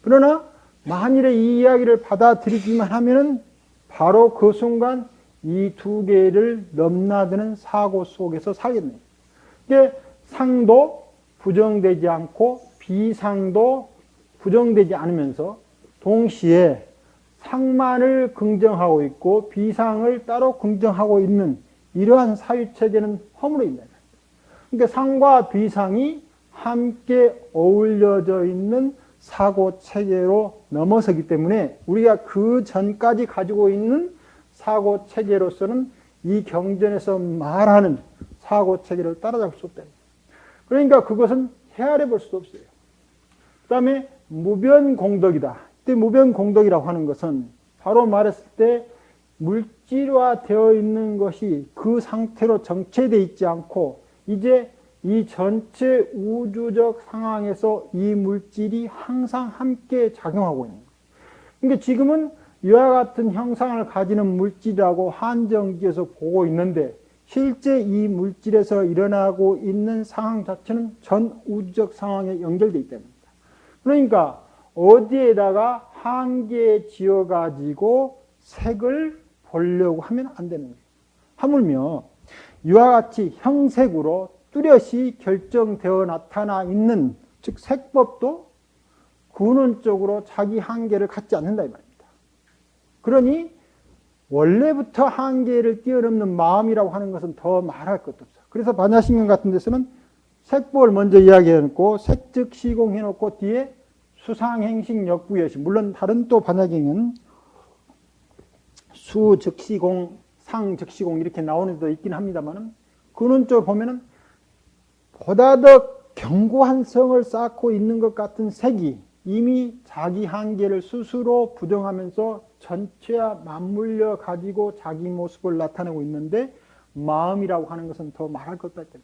그러나 만일에 이 이야기를 받아들이기만 하면은 바로 그 순간 이 두 개를 넘나드는 사고 속에서 살게 됩니다. 이게 상도 부정되지 않고 비상도 부정되지 않으면서 동시에 상만을 긍정하고 있고 비상을 따로 긍정하고 있는 이러한 사유체계는 허물어 있는 거예요. 그러니까 상과 비상이 함께 어울려져 있는 사고체계로 넘어서기 때문에 우리가 그 전까지 가지고 있는 사고체계로서는 이 경전에서 말하는 사고체계를 따라잡을 수 없다. 그러니까 그것은 헤아려 볼 수 없어요. 그 다음에 무변공덕이다. 이때 무변공덕이라고 하는 것은 바로 말했을 때 물질화 되어 있는 것이 그 상태로 정체되어 있지 않고 이제 이 전체 우주적 상황에서 이 물질이 항상 함께 작용하고 있는 거예요. 그러니까 지금은 이와 같은 형상을 가지는 물질이라고 한정지어서 보고 있는데 실제 이 물질에서 일어나고 있는 상황 자체는 전 우주적 상황에 연결되어 있다는 겁니다. 그러니까 어디에다가 한계 지어가지고 색을 보려고 하면 안 되는 거예요. 하물며 이와 같이 형색으로 뚜렷이 결정되어 나타나 있는 즉 색법도 근원적으로 자기 한계를 갖지 않는다 이 말입니다. 그러니 원래부터 한계를 뛰어넘는 마음이라고 하는 것은 더 말할 것도 없어. 그래서 반야신경 같은 데서는 색법을 먼저 이야기해놓고 색즉 시공해놓고 뒤에 수상행식 역부여시, 물론 다른 또 반야경은 수즉시공, 상즉시공 이렇게 나오는 데도 있긴 합니다만 근원적으로 보면은 보다 더 견고한 성을 쌓고 있는 것 같은 색이 이미 자기 한계를 스스로 부정하면서 전체와 맞물려 가지고 자기 모습을 나타내고 있는데 마음이라고 하는 것은 더 말할 것도 없다.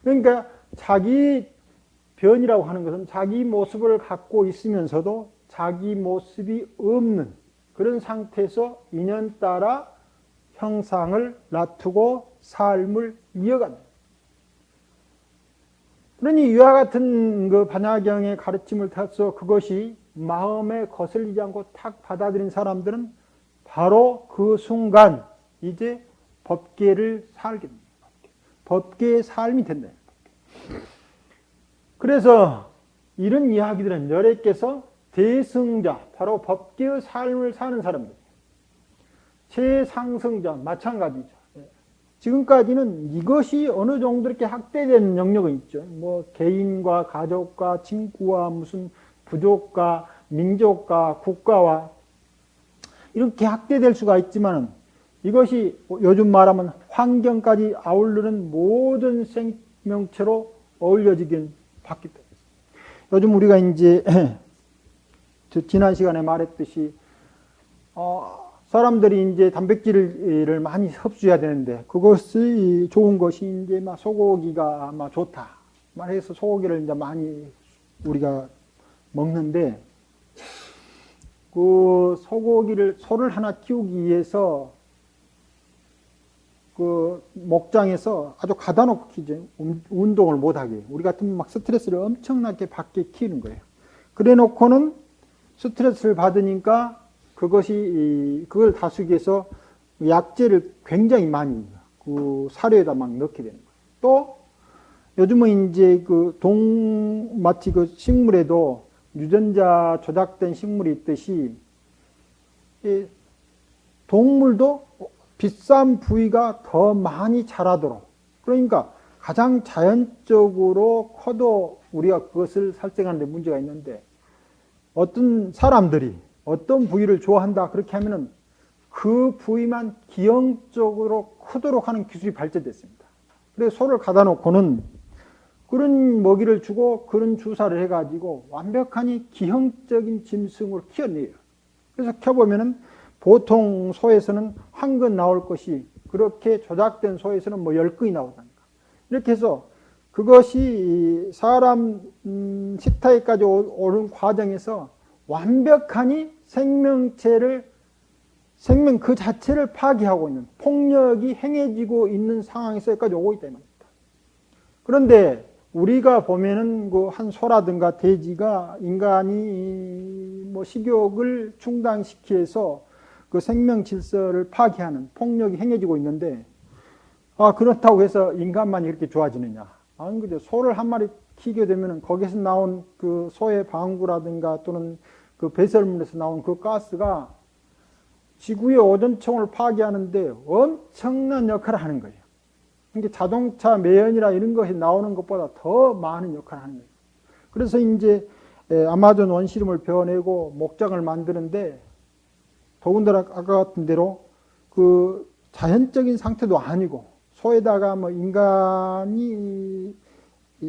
그러니까 자기 변이라고 하는 것은 자기 모습을 갖고 있으면서도 자기 모습이 없는 그런 상태에서 인연 따라 형상을 놔두고 삶을 이어간다. 그러니 이와 같은 그 반야경의 가르침을 타서 그것이 마음에 거슬리지 않고 탁 받아들인 사람들은 바로 그 순간 이제 법계를 살게 됩니다. 법계의 삶이 된다. 그래서 이런 이야기들은 열애께서 대승자, 바로 법계의 삶을 사는 사람들, 최상승자 마찬가지죠. 지금까지는 이것이 어느 정도 이렇게 확대되는 영역은 있죠. 뭐 개인과 가족과 친구와 무슨 부족과 민족과 국가와 이렇게 확대될 수가 있지만 이것이 요즘 말하면 환경까지 아우르는 모든 생명체로 어울려지긴 봤기 때문에 요즘 우리가 이제 지난 시간에 말했듯이 사람들이 이제 단백질을 많이 섭취해야 되는데 그것이 좋은 것이 이제 막 소고기가 막 좋다 말해서 소고기를 이제 많이 우리가 먹는데 그 소를 하나 키우기 위해서 그 목장에서 아주 가다 놓고 키죠. 운동을 못하게. 우리 같으면 막 스트레스를 엄청나게 받게 키우는 거예요. 그래 놓고는 스트레스를 받으니까 그걸 다스리기 위해서 약재를 굉장히 많이 그 사료에다 막 넣게 되는 거예요. 또 요즘은 이제 마치 그 식물에도 유전자 조작된 식물이 있듯이 동물도 비싼 부위가 더 많이 자라도록 그러니까 가장 자연적으로 커도 우리가 그것을 살생하는 데 문제가 있는데 어떤 사람들이 어떤 부위를 좋아한다 그렇게 하면은 그 부위만 기형적으로 크도록 하는 기술이 발전됐습니다. 그래서 소를 가다 놓고는 그런 먹이를 주고 그런 주사를 해가지고 완벽하니 기형적인 짐승으로 키워내요. 그래서 켜보면은 보통 소에서는 한 근 나올 것이 그렇게 조작된 소에서는 뭐 10근이 나오다니까. 이렇게 해서 그것이 사람 식탁에까지 오는 과정에서 완벽하니 생명 그 자체를 파괴하고 있는 폭력이 행해지고 있는 상황에서 여기까지 오고 있다 이 말입니다. 그런데 우리가 보면은 그 한 소라든가 돼지가 인간이 뭐 식욕을 중단시키해서 그 생명 질서를 파괴하는 폭력이 행해지고 있는데 그렇다고 해서 인간만이 그렇게 좋아지느냐? 아니 그죠. 소를 한 마리 키게 되면은 거기서 나온 그 소의 방구라든가 또는 그 배설물에서 나온 그 가스가 지구의 오존층을 파괴하는데 엄청난 역할을 하는 거예요. 그러니까 자동차 매연이나 이런 것이 나오는 것보다 더 많은 역할을 하는 거예요. 그래서 이제 아마존 원시림을 베어내고 목장을 만드는데 더군다나 아까 같은 대로 그 자연적인 상태도 아니고 소에다가 뭐 인간이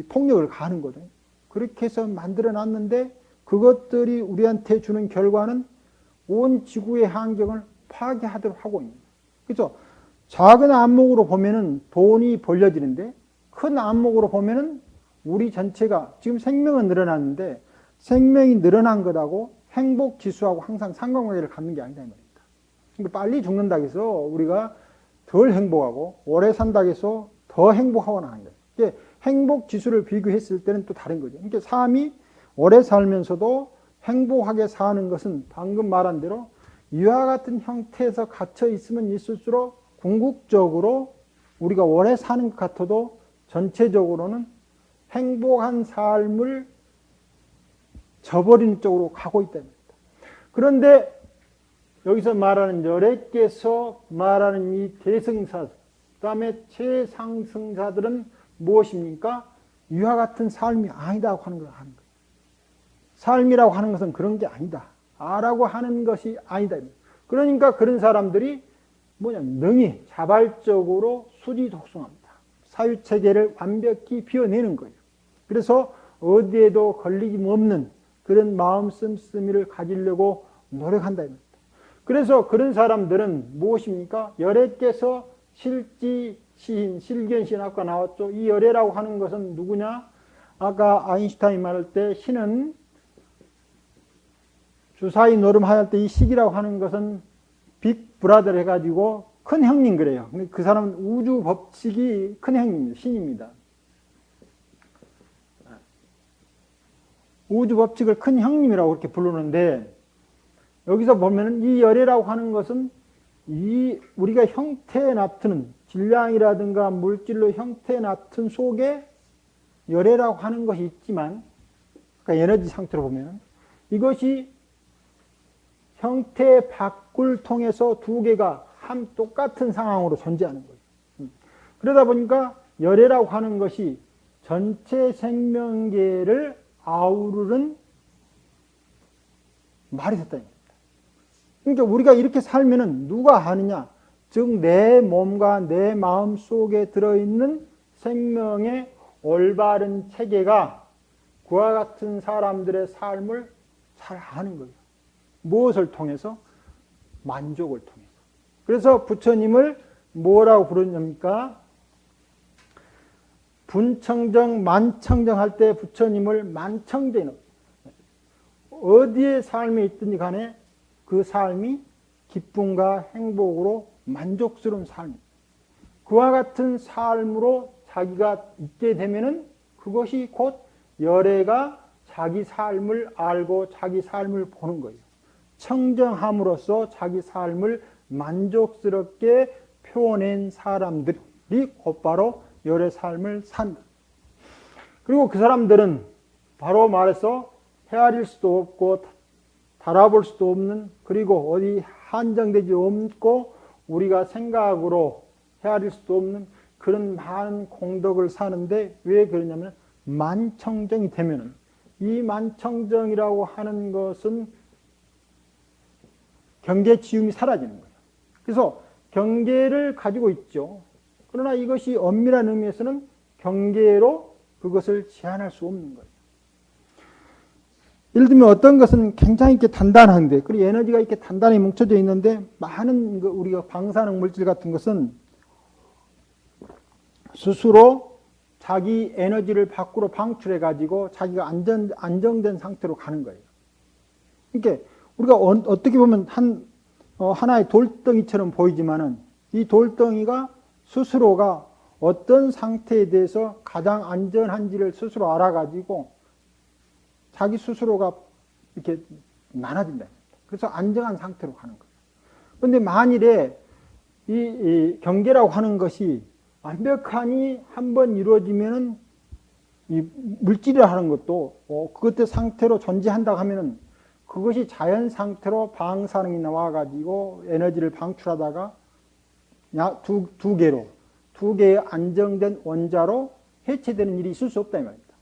폭력을 가하는 거죠. 그렇게 해서 만들어 놨는데 그것들이 우리한테 주는 결과는 온 지구의 환경을 파괴하도록 하고 있는 거예요. 그렇죠? 작은 안목으로 보면은 돈이 벌려지는데 큰 안목으로 보면은 우리 전체가 지금 생명은 늘어났는데 생명이 늘어난 것하고 행복 지수하고 항상 상관관계를 갖는 게 아니다 이 말입니다. 그러니까 빨리 죽는다고 해서 우리가 덜 행복하고 오래 산다고 해서 더 행복하고 나는 거예요. 이게 행복 지수를 비교했을 때는 또 다른 거죠. 그러니까 삶이 오래 살면서도 행복하게 사는 것은 방금 말한 대로 이와 같은 형태에서 갇혀 있으면 있을수록 궁극적으로 우리가 오래 사는 것 같아도 전체적으로는 행복한 삶을 저버리는 쪽으로 가고 있답니다. 그런데 여기서 말하는 열애께서 말하는 이 대승사, 그 다음에 최상승자들은 무엇입니까? 이와 같은 삶이 아니다고 하는 걸 하는 거예요. 삶이라고 하는 것은 그런 게 아니다. 아라고 하는 것이 아니다. 그러니까 그런 사람들이 능히 자발적으로 수지독성합니다. 사유체계를 완벽히 비워내는 거예요. 그래서 어디에도 걸리기 없는 그런 마음 씀씀이를 가지려고 노력한다. 그래서 그런 사람들은 무엇입니까? 열애께서 실지 시인, 실견시인 아까 나왔죠. 이 열애라고 하는 것은 누구냐? 아까 아인슈타인 말할 때 신은 주사위 노름할 때 이 식이라고 하는 것은 빅 브라더를 해가지고 큰 형님 그래요. 근데 그 사람은 우주 법칙이 큰 형님입니다. 신입니다. 우주 법칙을 큰 형님이라고 그렇게 부르는데 여기서 보면은 이 열애라고 하는 것은 이 우리가 형태에 나타는 질량이라든가 물질로 형태에 나타는 속에 열애라고 하는 것이 있지만 그러니까 에너지 상태로 보면 이것이 형태 밖을 통해서 두 개가 한 똑같은 상황으로 존재하는 거예요. 그러다 보니까 열애라고 하는 것이 전체 생명계를 아우르는 말이 됐다는 겁니다. 그러니까 우리가 이렇게 살면은 누가 하느냐? 즉 내 몸과 내 마음 속에 들어있는 생명의 올바른 체계가 그와 같은 사람들의 삶을 잘 아는 거예요. 무엇을 통해서? 만족을 통해서. 그래서 부처님을 뭐라고 부르냐니까 분청정, 만청정 할 때 부처님을 만청정, 어디에 삶이 있든지 간에 그 삶이 기쁨과 행복으로 만족스러운 삶입니다. 그와 같은 삶으로 자기가 있게 되면은 그것이 곧 열애가 자기 삶을 알고 자기 삶을 보는 거예요. 청정함으로써 자기 삶을 만족스럽게 표현한 사람들이 곧바로 열애 삶을 산다. 그리고 그 사람들은 바로 말해서 헤아릴 수도 없고 달아볼 수도 없는 그리고 어디 한정되지 않고 우리가 생각으로 헤아릴 수도 없는 그런 많은 공덕을 사는데 왜 그러냐면 만청정이 되면은 이 만청정이라고 하는 것은 경계지음이 사라지는 거예요. 그래서 경계를 가지고 있죠. 그러나 이것이 엄밀한 의미에서는 경계로 그것을 제한할 수 없는 거예요. 예를 들면 어떤 것은 굉장히 이렇게 단단한데, 그리고 에너지가 이렇게 단단히 뭉쳐져 있는데, 많은 우리가 방사능 물질 같은 것은 스스로 자기 에너지를 밖으로 방출해가지고 자기가 안정된 상태로 가는 거예요. 그러니까 우리가 어떻게 보면 하나의 돌덩이처럼 보이지만은 이 돌덩이가 스스로가 어떤 상태에 대해서 가장 안전한지를 스스로 알아가지고 자기 스스로가 이렇게 나눠진다. 그래서 안정한 상태로 가는 거예요. 그런데 만일에 이 경계라고 하는 것이 완벽하니 한번 이루어지면은 이 물질이라 하는 것도 그것의 상태로 존재한다고 하면은 그것이 자연 상태로 방사능이 나와가지고 에너지를 방출하다가 두 개의 안정된 원자로 해체되는 일이 있을 수 없다 이 말입니다.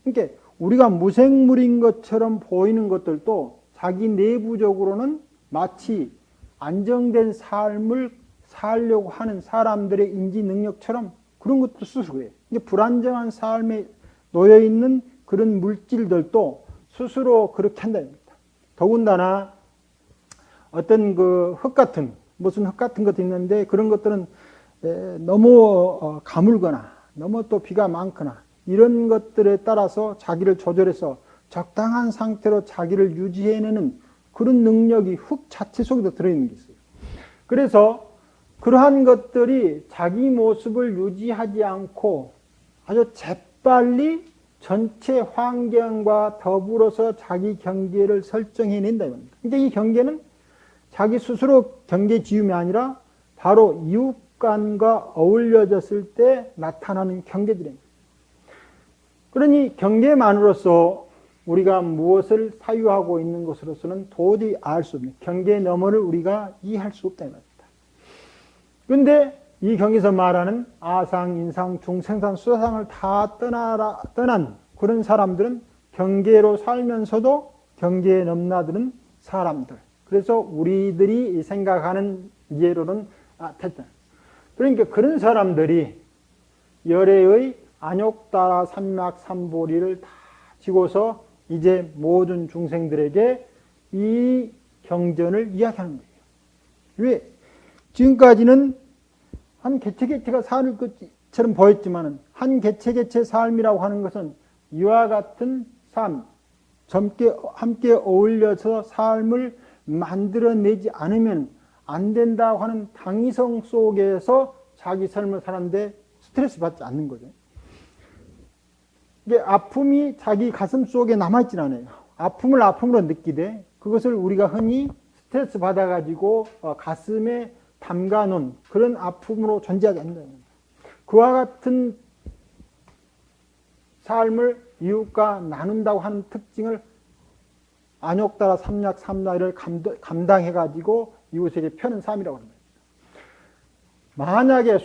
그러니까 우리가 무생물인 것처럼 보이는 것들도 자기 내부적으로는 마치 안정된 삶을 살려고 하는 사람들의 인지 능력처럼 그런 것도 스스로 그래요. 불안정한 삶에 놓여 있는 그런 물질들도 스스로 그렇게 한다. 더군다나 어떤 그 흙 같은, 무슨 흙 같은 것도 있는데 그런 것들은 너무 가물거나 너무 또 비가 많거나 이런 것들에 따라서 자기를 조절해서 적당한 상태로 자기를 유지해내는 그런 능력이 흙 자체 속에도 들어있는 게 있어요. 그래서 그러한 것들이 자기 모습을 유지하지 않고 아주 재빨리 전체 환경과 더불어서 자기 경계를 설정해낸다. 근데 이 경계는 자기 스스로 경계 지음이 아니라 바로 이웃간과 어울려졌을 때 나타나는 경계들입니다. 그러니 경계만으로서 우리가 무엇을 사유하고 있는 것으로서는 도저히 알 수 없는 경계 너머를 우리가 이해할 수 없다는 겁니다. 그런데 이 경에서 말하는 아상, 인상, 중생상, 수사상을 다 떠난 그런 사람들은 경계로 살면서도 경계에 넘나드는 사람들. 그래서 우리들이 생각하는 이해로는 됐다. 그러니까 그런 사람들이 열애의 안욕따라 삼막 삼보리를 다 지고서 이제 모든 중생들에게 이 경전을 이야기하는 거예요. 왜? 지금까지는 한 개체개체가 사는 것처럼 보였지만 한 개체개체 삶이라고 하는 것은 이와 같은 삶, 함께 어울려서 삶을 만들어내지 않으면 안 된다고 하는 당위성 속에서 자기 삶을 사는데 스트레스 받지 않는 거죠. 이게 아픔이 자기 가슴 속에 남아있진 않아요. 아픔을 아픔으로 느끼되 그것을 우리가 흔히 스트레스 받아가지고 가슴에 담가놓은 그런 아픔으로 존재하지 않는다. 그와 같은 삶을 이웃과 나눈다고 하는 특징을 안욕따라 삼약 삼나이를 감당해가지고 이웃에게 펴는 삶이라고 합니다. 만약에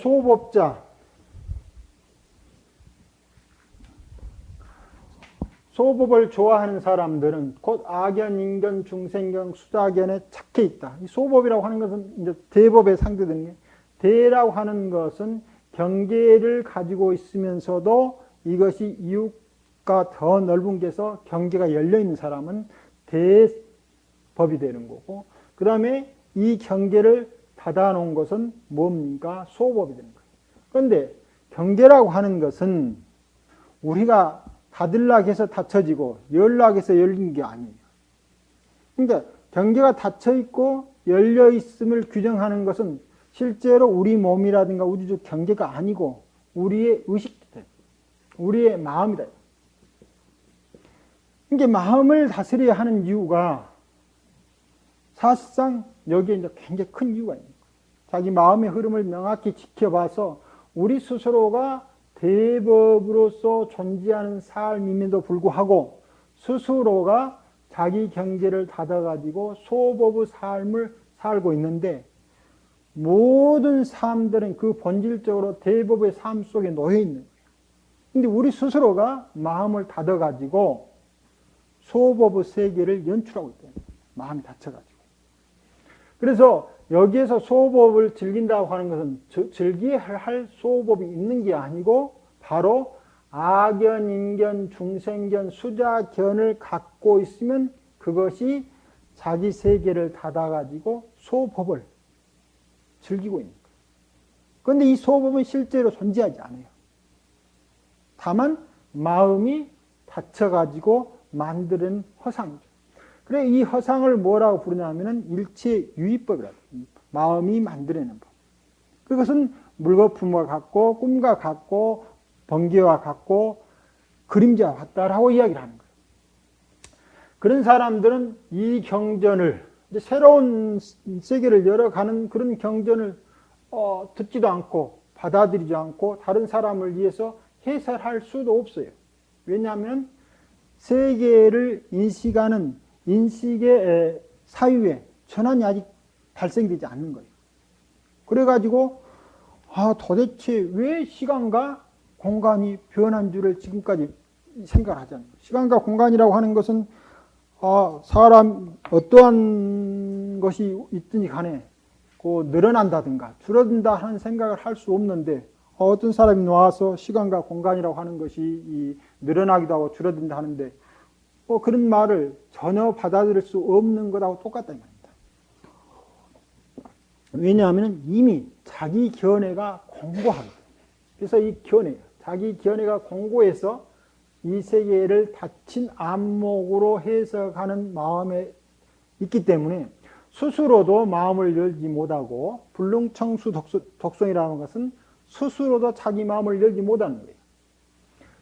소법을 좋아하는 사람들은 곧 악견, 인견, 중생견, 수자견에 착해 있다. 이 소법이라고 하는 것은 이제 대법에 상대되는 게, 대라고 하는 것은 경계를 가지고 있으면서도 이것이 이웃과 더 넓은 게서 경계가 열려 있는 사람은 대법이 되는 거고, 그 다음에 이 경계를 닫아놓은 것은 뭡니까? 소법이 되는 거예요. 그런데 경계라고 하는 것은 우리가 닫으려고 해서 닫혀지고 열려고 해서 열린 게 아니에요. 그러니까 경계가 닫혀있고 열려있음을 규정하는 것은 실제로 우리 몸이라든가 우주적 경계가 아니고 우리의 의식이다. 우리의 마음이다. 그러니까 마음을 다스려야 하는 이유가 사실상 여기에 이제 굉장히 큰 이유가 있는 거예요. 자기 마음의 흐름을 명확히 지켜봐서 우리 스스로가 대법으로서 존재하는 삶임에도 불구하고 스스로가 자기 경계를 닫아가지고 소법의 삶을 살고 있는데 모든 사람들은 그 본질적으로 대법의 삶 속에 놓여 있는 거예요. 근데 우리 스스로가 마음을 닫아가지고 소법의 세계를 연출하고 있다는 거예요. 마음이 닫혀가지고. 그래서 여기에서 소법을 즐긴다고 하는 것은 즐겨야 할 소법이 있는 게 아니고 바로 악견, 인견, 중생견, 수자견을 갖고 있으면 그것이 자기 세계를 닫아가지고 소법을 즐기고 있는 거예요. 그런데 이 소법은 실제로 존재하지 않아요. 다만 마음이 닫혀가지고 만드는 허상이죠. 그래 이 허상을 뭐라고 부르냐면은 일체유의법이라고 해요. 마음이 만들어내는 법. 그것은 물거품과 같고 꿈과 같고 번개와 같고 그림자와 같다라고 이야기를 하는 거예요. 그런 사람들은 이 경전을 이제 새로운 세계를 열어가는 그런 경전을 듣지도 않고 받아들이지 않고 다른 사람을 위해서 해설할 수도 없어요. 왜냐하면 세계를 인식하는 인식의 사유에 전환이 아직 발생되지 않는 거예요. 그래가지고 도대체 왜 시간과 공간이 변한 줄을 지금까지 생각을 하지 않는 거예요. 시간과 공간이라고 하는 것은 사람 어떠한 것이 있든지 간에 늘어난다든가 줄어든다 하는 생각을 할 수 없는데 어떤 사람이 나와서 시간과 공간이라고 하는 것이 늘어나기도 하고 줄어든다 하는데 그런 말을 전혀 받아들일 수 없는 것하고 똑같다는 말입니다. 왜냐하면 이미 자기 견해가 공고하거든. 그래서 이 견해, 자기 견해가 공고해서 이 세계를 닫힌 안목으로 해석하는 마음에 있기 때문에 스스로도 마음을 열지 못하고 불능청수 독성이라는 것은 스스로도 자기 마음을 열지 못하는 거예요.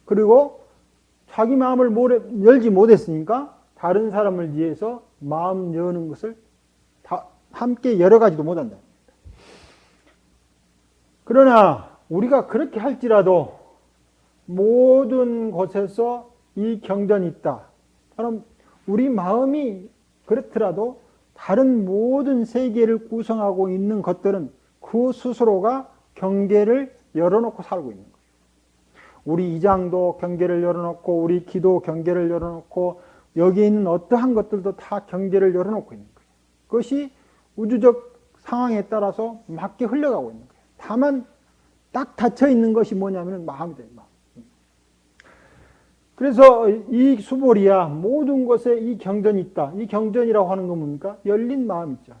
그리고 자기 마음을 열지 못했으니까 다른 사람을 위해서 마음 여는 것을 다 함께 열어가지도 못한다. 그러나 우리가 그렇게 할지라도 모든 곳에서 이 경전이 있다. 그럼 우리 마음이 그렇더라도 다른 모든 세계를 구성하고 있는 것들은 그 스스로가 경계를 열어놓고 살고 있는 거예요. 우리 이장도 경계를 열어놓고 우리 기도 경계를 열어놓고 여기 있는 어떠한 것들도 다 경계를 열어놓고 있는 거예요. 그것이 우주적 상황에 따라서 맞게 흘러가고 있는 거예요. 다만 딱 닫혀 있는 것이 뭐냐면 마음이다. 마음. 그래서 이 수보리야 모든 것에 이 경전이 있다. 이 경전이라고 하는 건 뭡니까? 열린 마음이죠.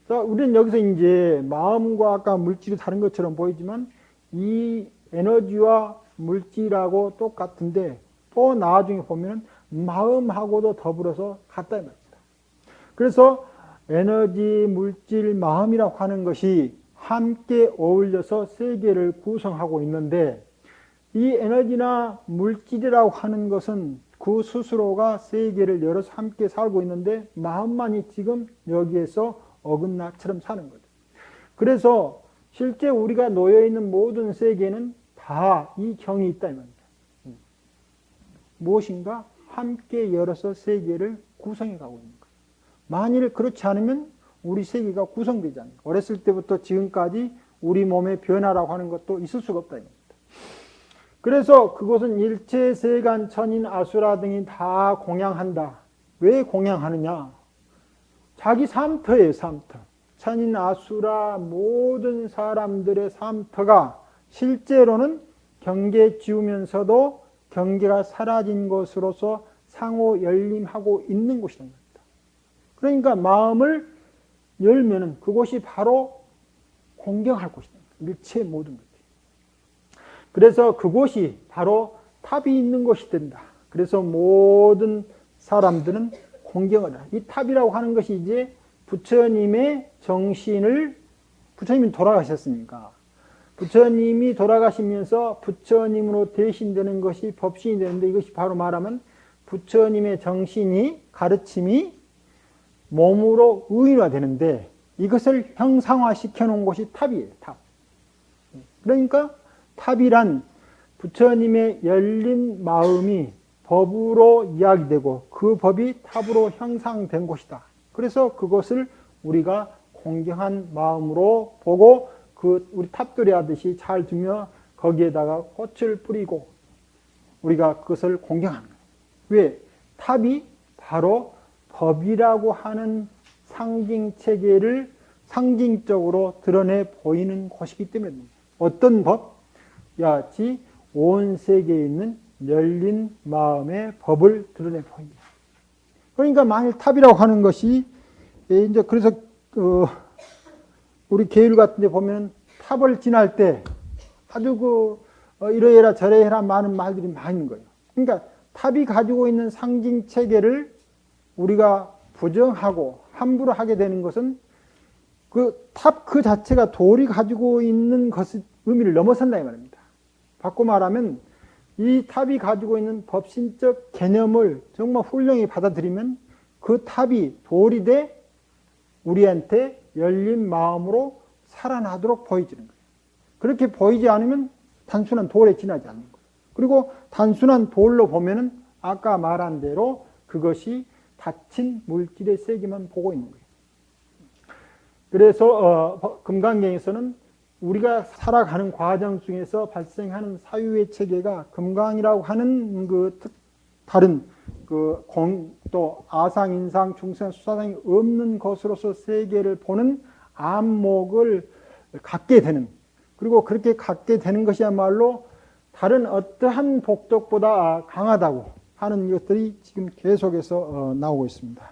자, 우리는 여기서 이제 마음과 아까 물질이 다른 것처럼 보이지만 이 에너지와 물질하고 똑같은데 또 나중에 보면 마음하고도 더불어서 같다 이 말입니다. 그래서 에너지, 물질, 마음이라고 하는 것이 함께 어울려서 세계를 구성하고 있는데 이 에너지나 물질이라고 하는 것은 그 스스로가 세계를 열어서 함께 살고 있는데 마음만이 지금 여기에서 어긋나처럼 사는 거죠. 그래서 실제 우리가 놓여있는 모든 세계는 다 이 경이 있다 이 말입니다. 무엇인가 함께 열어서 세계를 구성해 가고 있는 거예요. 만일 그렇지 않으면 우리 세계가 구성되지 않아요. 어렸을 때부터 지금까지 우리 몸의 변화라고 하는 것도 있을 수가 없다 이 말입니다. 그래서 그것은 일체 세간 천인 아수라 등이 다 공양한다. 왜 공양하느냐? 자기 삼터예요, 삼터. 천인 아수라 모든 사람들의 삼터가 실제로는 경계 지우면서도 경계가 사라진 것으로서 상호 열림하고 있는 곳이라는 겁니다. 그러니까 마음을 열면은 그곳이 바로 공경할 곳이다. 일체 모든 것. 그래서 그곳이 바로 탑이 있는 곳이 된다. 그래서 모든 사람들은 공경을 한다. 이 탑이라고 하는 것이 이제 부처님의 정신을, 부처님이 돌아가셨으니까 부처님이 돌아가시면서 부처님으로 대신되는 것이 법신이 되는데 이것이 바로 말하면 부처님의 정신이, 가르침이 몸으로 의인화되는데 이것을 형상화시켜 놓은 곳이 탑이에요. 탑. 그러니까 탑이란 부처님의 열린 마음이 법으로 이야기되고 그 법이 탑으로 형상된 곳이다. 그래서 그것을 우리가 공경한 마음으로 보고 그 우리 탑돌이 하듯이 잘 두며 거기에다가 꽃을 뿌리고 우리가 그것을 공경하는 거예요. 왜? 탑이 바로 법이라고 하는 상징 체계를 상징적으로 드러내 보이는 곳이기 때문입니다. 어떤 법? 야지 온 세계에 있는 열린 마음의 법을 드러내 보입니다. 그러니까 만일 탑이라고 하는 것이 이제 그래서 우리 계율 같은 데 보면 탑을 지날 때 아주 이러해라 저러해라 많은 말들이 많은 거예요. 그러니까 탑이 가지고 있는 상징 체계를 우리가 부정하고 함부로 하게 되는 것은 그 탑 그 자체가 돌이 가지고 있는 것의 의미를 넘어선다 이 말입니다. 바꿔 말하면 이 탑이 가지고 있는 법신적 개념을 정말 훌륭히 받아들이면 그 탑이 돌이 돼 우리한테 열린 마음으로 살아나도록 보여지는 거예요. 그렇게 보이지 않으면 단순한 돌에 지나지 않는 거예요. 그리고 단순한 돌로 보면은 아까 말한 대로 그것이 닫힌 물질의 세계만 보고 있는 거예요. 그래서 금강경에서는 우리가 살아가는 과정 중에서 발생하는 사유의 체계가 금강이라고 하는 그 다른 또 아상, 인상, 중생, 수사상이 없는 것으로서 세계를 보는 안목을 갖게 되는, 그리고 그렇게 갖게 되는 것이야말로 다른 어떠한 복덕보다 강하다고 하는 것들이 지금 계속해서 나오고 있습니다.